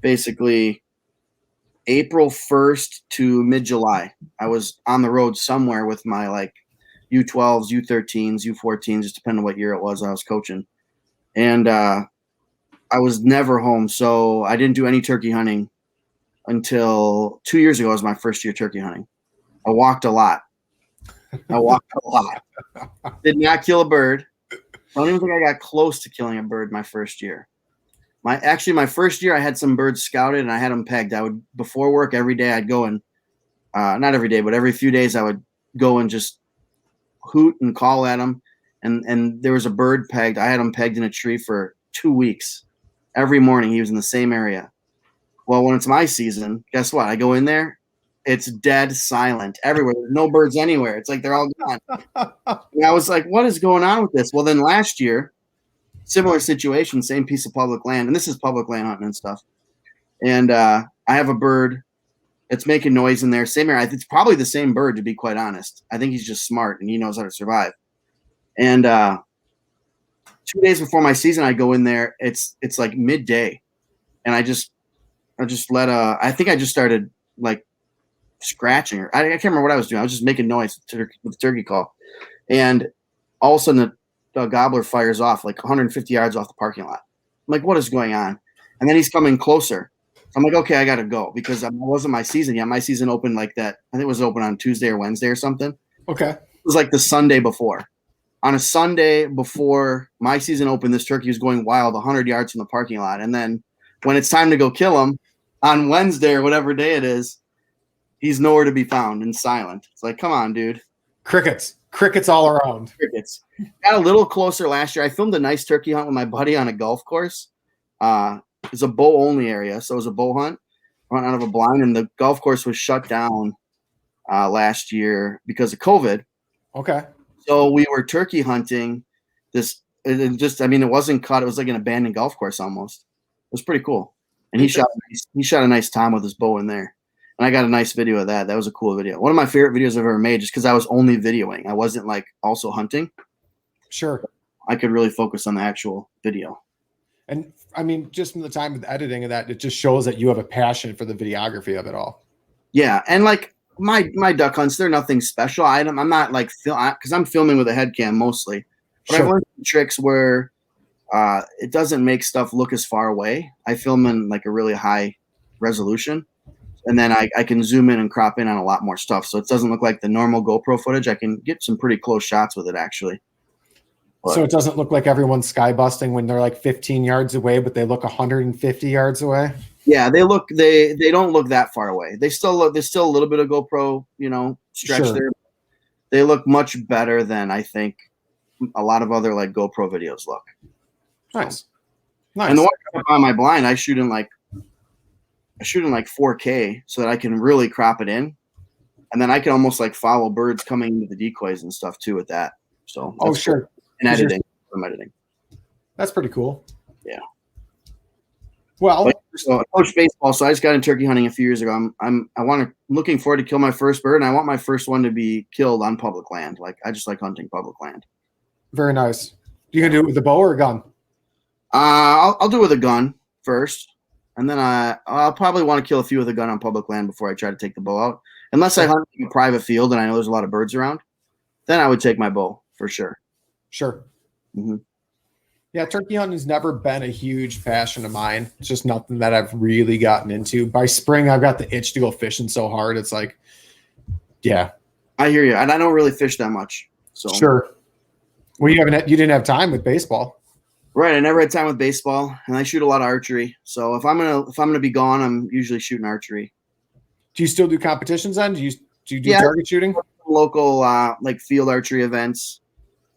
basically April 1st to mid-July. I was on the road somewhere with my U12s, U13s, U14s, just depending on what year it was I was coaching. And I was never home, so I didn't do any turkey hunting until 2 years ago. Was my first year turkey hunting. I walked a lot. Did not kill a bird. I don't even think I got close to killing a bird my first year. My first year I had some birds scouted and I had them pegged. I would, before work every day, I'd go and not every day, but every few days I would go and just hoot and call at them. And there was a bird pegged. I had him pegged in a tree for 2 weeks. Every morning he was in the same area. Well, when it's my season, guess what? I go in there. It's dead silent everywhere. There's no birds anywhere. It's like they're all gone. And I was like, what is going on with this? Well, then last year, similar situation, same piece of public land. And this is public land hunting and stuff. And I have a bird that's making noise in there. Same area. It's probably the same bird, to be quite honest. I think he's just smart and he knows how to survive. And 2 days before my season, I go in there. It's like midday. And I just let I think I just started scratching, or I can't remember what I was doing. I was just making noise with the turkey call, and all of a sudden the gobbler fires off 150 yards off the parking lot. I'm like, what is going on? And then he's coming closer. I'm like, okay, I gotta go, because it wasn't my season yet. My season opened like that. I think it was open on Tuesday or Wednesday or something. Okay. It was like the Sunday before. On a Sunday before my season opened, this turkey was going wild 100 yards from the parking lot. And then when it's time to go kill him on Wednesday or whatever day it is, he's nowhere to be found and silent. It's like, come on, dude. Crickets all around. Crickets. Got a little closer last year. I filmed a nice turkey hunt with my buddy on a golf course. It's a bow only area. So it was a bow hunt, run out of a blind, and the golf course was shut down last year because of COVID. Okay. So we were turkey hunting this. It wasn't cut. It was like an abandoned golf course almost. It was pretty cool. And he shot a nice time with his bow in there. And I got a nice video of that. That was a cool video. One of my favorite videos I've ever made, just because I was only videoing. I wasn't also hunting. Sure. I could really focus on the actual video. And I mean, just from the time of the editing of that, it just shows that you have a passion for the videography of it all. Yeah. And my duck hunts, they're nothing special. I'm not because I'm filming with a head cam mostly. But Sure. I've learned some tricks where it doesn't make stuff look as far away. I film in a really high resolution. And then I can zoom in and crop in on a lot more stuff. So it doesn't look like the normal GoPro footage. I can get some pretty close shots with it, actually. But, so it doesn't look like everyone's sky busting when they're 15 yards away, but they look 150 yards away. Yeah, they don't look that far away. There's still a little bit of GoPro, stretch Sure. there. They look much better than I think a lot of other GoPro videos look. Nice. And the one I have on my blind, I shoot in 4K so that I can really crop it in, and then I can almost follow birds coming into the decoys and stuff too with that. So sure. Cool. And editing, I'm editing. That's pretty cool. Yeah. Well, so I coach baseball, so I just got into turkey hunting a few years ago. I'm looking forward to kill my first bird, and I want my first one to be killed on public land. I just like hunting public land. very nice. You gonna do it with a bow or a gun? I'll do it with a gun first. And then I'll probably want to kill a few with a gun on public land before I try to take the bow out. Unless I hunt in a private field and I know there's a lot of birds around, then I would take my bow for sure. Sure. Mm-hmm. Yeah, turkey hunting has never been a huge passion of mine. It's just nothing that I've really gotten into. By spring, I've got the itch to go fishing so hard. It's like, yeah. I hear you. And I don't really fish that much. So Sure. Well, you didn't have time with baseball. right. I never had time with baseball, and I shoot a lot of archery. So if I'm gonna be gone, I'm usually shooting archery. Do you still do competitions then? Do you do Yeah. target shooting? Local like field archery events.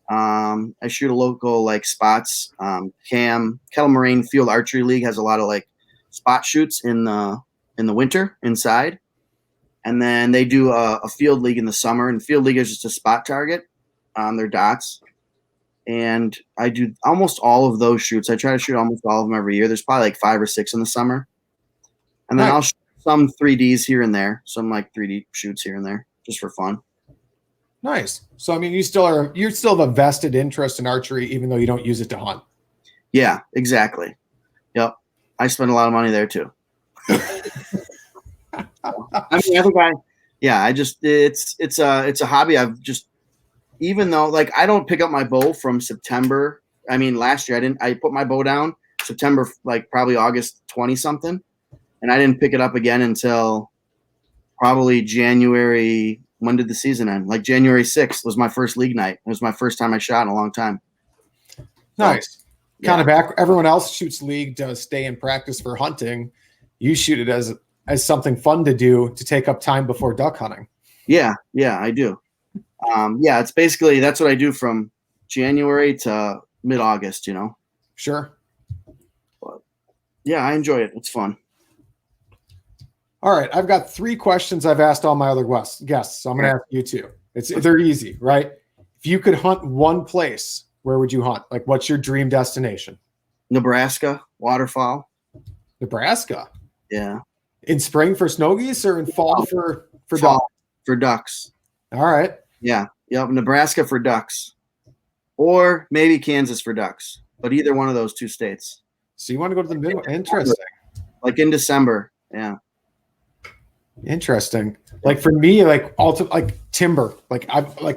I shoot a local like spots. Kettle Moraine Field Archery League has a lot of like spot shoots in the winter inside, and then they do a field league in the summer. And field league is just a spot target on their dots. And I do almost all of those shoots. I try to shoot almost all of them every year. There's probably like 5 or 6 in the summer, and then Nice. I'll shoot some 3Ds here and there, some like 3D shoots here and there, just for fun. Nice. So I mean, you still have a vested interest in archery, even though you don't use it to hunt. Yeah, exactly. Yep. I spend a lot of money there too. I mean, it's a hobby. Even though like I don't pick up my bow from September. I mean, last year I put my bow down September, like probably August 20 something. And I didn't pick it up again until probably January. When did the season end? Like January 6th was my first league night. It was my first time I shot in a long time. Nice. Yeah. Kind of back. Everyone else shoots league to stay in practice for hunting. You shoot it as something fun to do to take up time before duck hunting. Yeah, I do. It's basically that's what I do from January to mid-August. Sure. But yeah, I enjoy it. It's fun. All right, I've got 3 questions I've asked all my other guests, so I'm going to ask you 2. They're easy, right? If you could hunt one place, where would you hunt? Like, what's your dream destination? Nebraska, waterfowl. Nebraska. Yeah. In spring for snow geese or in fall for Fall duck? for ducks. All right. Yeah. Yep. Nebraska for ducks, or maybe Kansas for ducks. But either one of those 2 states. So you want to go to the middle? Interesting. Like in December. Yeah. Interesting. Like for me, like timber. Like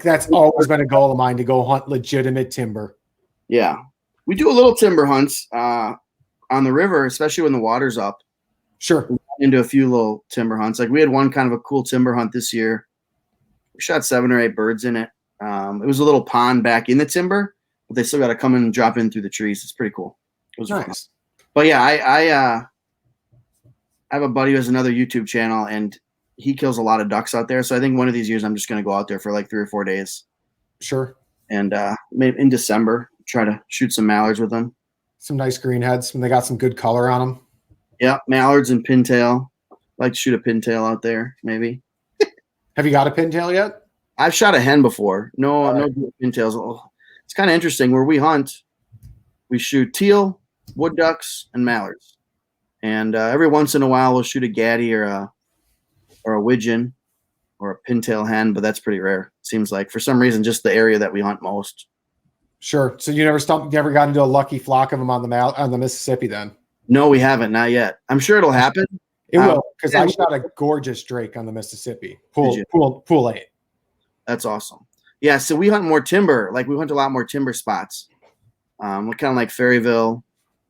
that's always been a goal of mine to go hunt legitimate timber. Yeah. We do a little timber hunts on the river, especially when the water's up. Sure. We got into a few little timber hunts. Like we had one kind of a cool timber hunt this year. We shot 7 or 8 birds in it. It was a little pond back in the timber, but they still got to come in and drop in through the trees. It's pretty cool. It was nice. Fun. But yeah, I have a buddy who has another YouTube channel, and he kills a lot of ducks out there. So I think one of these years I'm just going to go out there for like 3 or 4 days. Sure. And maybe in December, try to shoot some mallards with them. Some nice green heads when they got some good color on them. Yeah, mallards and pintail. Like to shoot a pintail out there, maybe. Have you got a pintail yet? I've shot a hen before. No pintails. Oh, it's kind of interesting. Where we hunt, we shoot teal, wood ducks, and mallards. And every once in a while, we'll shoot a gaddy or a widgeon or a pintail hen, but that's pretty rare. It seems like for some reason, just the area that we hunt most. Sure. So you never got into a lucky flock of them on the Mississippi then? No, we haven't. Not yet. I'm sure it'll happen. It will, because I shot a gorgeous drake on the Mississippi. Pool 8. That's awesome. Yeah, so we hunt more timber. Like we hunt a lot more timber spots. We're kind of like Ferryville.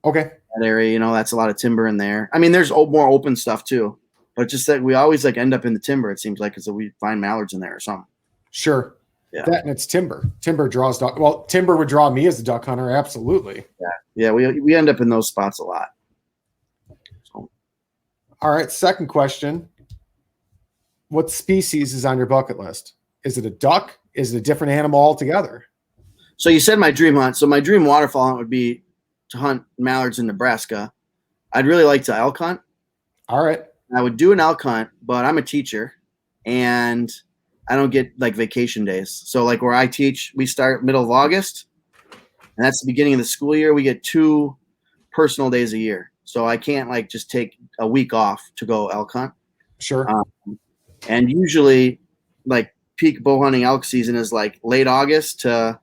Okay. That area, that's a lot of timber in there. I mean, there's more open stuff too, but just that we always like end up in the timber. It seems like because we find mallards in there or something. Sure. Yeah. That and it's timber. Timber draws duck. Well, timber would draw me as a duck hunter. Absolutely. Yeah. We end up in those spots a lot. So. All right. Second question. What species is on your bucket list? Is it a duck? Is it a different animal altogether? So you said my dream hunt. So my dream waterfowl hunt would be to hunt mallards in Nebraska. I'd really like to elk hunt. All right. I would do an elk hunt, but I'm a teacher and I don't get like vacation days. So like where I teach, we start middle of August and that's the beginning of the school year. We get 2 personal days a year. So I can't like just take a week off to go elk hunt. Sure. And usually like peak bow hunting elk season is like late August to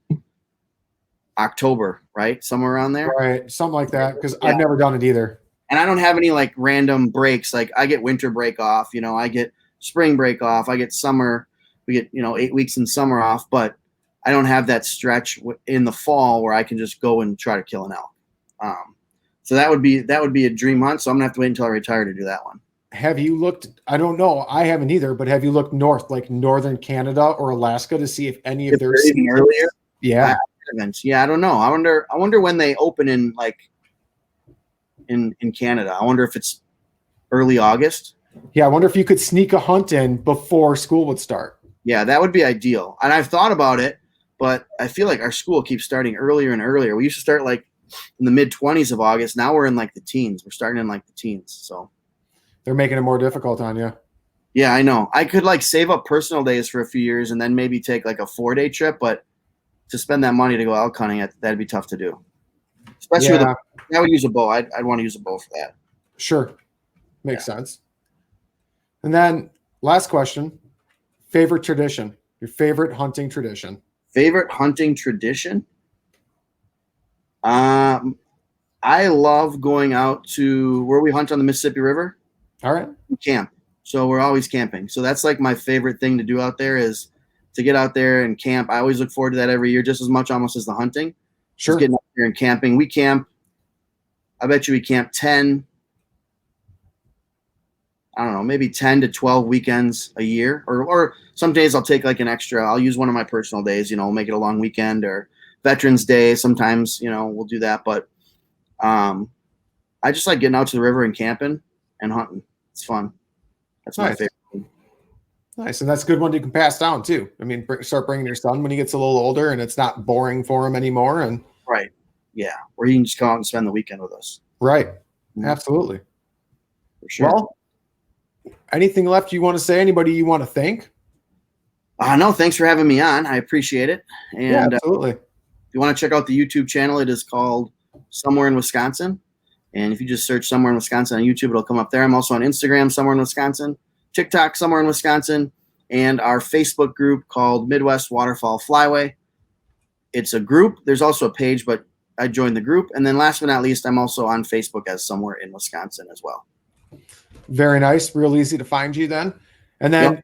October, right? Somewhere around there. Right. Something like that. Because I've never done it either. And I don't have any like random breaks. Like I get winter break off, I get spring break off. I get summer. We get, 8 weeks in summer off, but I don't have that stretch in the fall where I can just go and try to kill an elk. So that would be a dream hunt. So I'm gonna have to wait until I retire to do that one. Have you looked? I don't know. I haven't either. But have you looked north, like northern Canada or Alaska, to see if any of their even earlier? Yeah. I don't know. I wonder when they open in Canada. I wonder if it's early August. Yeah, I wonder if you could sneak a hunt in before school would start. Yeah, that would be ideal. And I've thought about it, but I feel like our school keeps starting earlier and earlier. We used to start like in the mid-20s of August. Now we're in like the teens. We're starting in like the teens. So they're making it more difficult on you. Yeah, I know. I could like save up personal days for a few years and then maybe take like a 4-day trip, but to spend that money to go elk hunting, that'd be tough to do. Especially I would use a bow. I'd want to use a bow for that. Sure. Makes sense. And then last question, favorite tradition, your favorite hunting tradition. Favorite hunting tradition? I love going out to where we hunt on the Mississippi River. All right. We camp. So we're always camping. So that's like my favorite thing to do out there is to get out there and camp. I always look forward to that every year, just as much almost as the hunting. Sure. Just getting out there and camping. We camp. I bet you we camp 10 maybe 10 to 12 weekends a year, or some days I'll take like an extra. I'll use one of my personal days, make it a long weekend, or Veterans Day. Sometimes, we'll do that. But I just like getting out to the river and camping and hunting. It's fun. That's my favorite thing. Nice. And that's a good one you can pass down too. I mean, start bringing your son when he gets a little older and it's not boring for him anymore. And right. Yeah. Or he can just go out and spend the weekend with us. Right. Mm-hmm. Absolutely. For sure. Well, anything left you want to say? Anybody you want to thank? No, thanks for having me on. I appreciate it. And yeah, absolutely. If you want to check out the YouTube channel, it is called Somewhere in Wisconsin. And if you just search Somewhere in Wisconsin on YouTube, it'll come up there. I'm also on Instagram, Somewhere in Wisconsin, TikTok, Somewhere in Wisconsin, and our Facebook group called Midwest Waterfowl Flyway. It's a group. There's also a page, but I joined the group. And then last but not least, I'm also on Facebook as Somewhere in Wisconsin as well. Very nice. Real easy to find you then. And then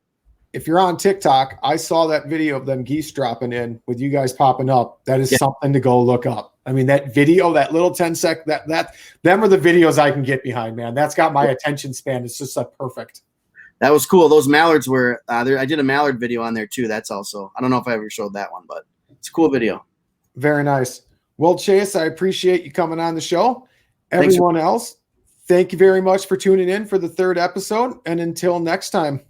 if you're on TikTok, I saw that video of them geese dropping in with you guys popping up. That is something to go look up. I mean, that video, that little 10-sec, them are the videos I can get behind, man. That's got my attention span. It's just perfect. That was cool. Those mallards were there. I did a mallard video on there too. That's also, I don't know if I ever showed that one, but it's a cool video. Very nice. Well, Chase, I appreciate you coming on the show. Everyone else, thank you very much for tuning in for the 3rd episode. And until next time.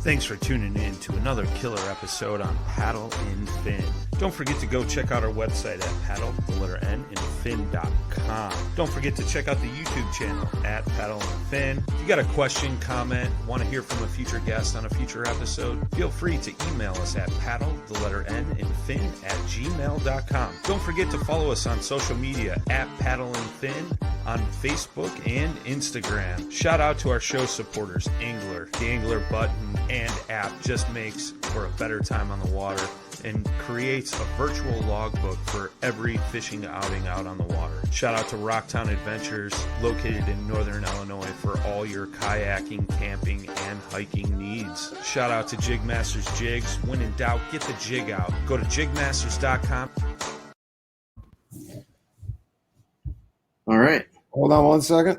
Thanks for tuning in to another killer episode on Paddle and Fin. Don't forget to go check out our website at paddle_and_fin.com. Don't forget to check out the YouTube channel at Paddle and Fin. If you got a question, comment, want to hear from a future guest on a future episode, feel free to email us at paddle_and_fin@gmail.com. Don't forget to follow us on social media at Paddle and Fin on Facebook and Instagram. Shout out to our show supporters, Angler. The Angler button and app just makes for a better time on the water and creates a virtual logbook for every fishing outing out on the water. Shout out to Rocktown Adventures, located in northern Illinois, for all your kayaking, camping, and hiking needs. Shout out to Jigmasters Jigs. When in doubt, get the jig out. Go to jigmasters.com. All right. Hold on one second.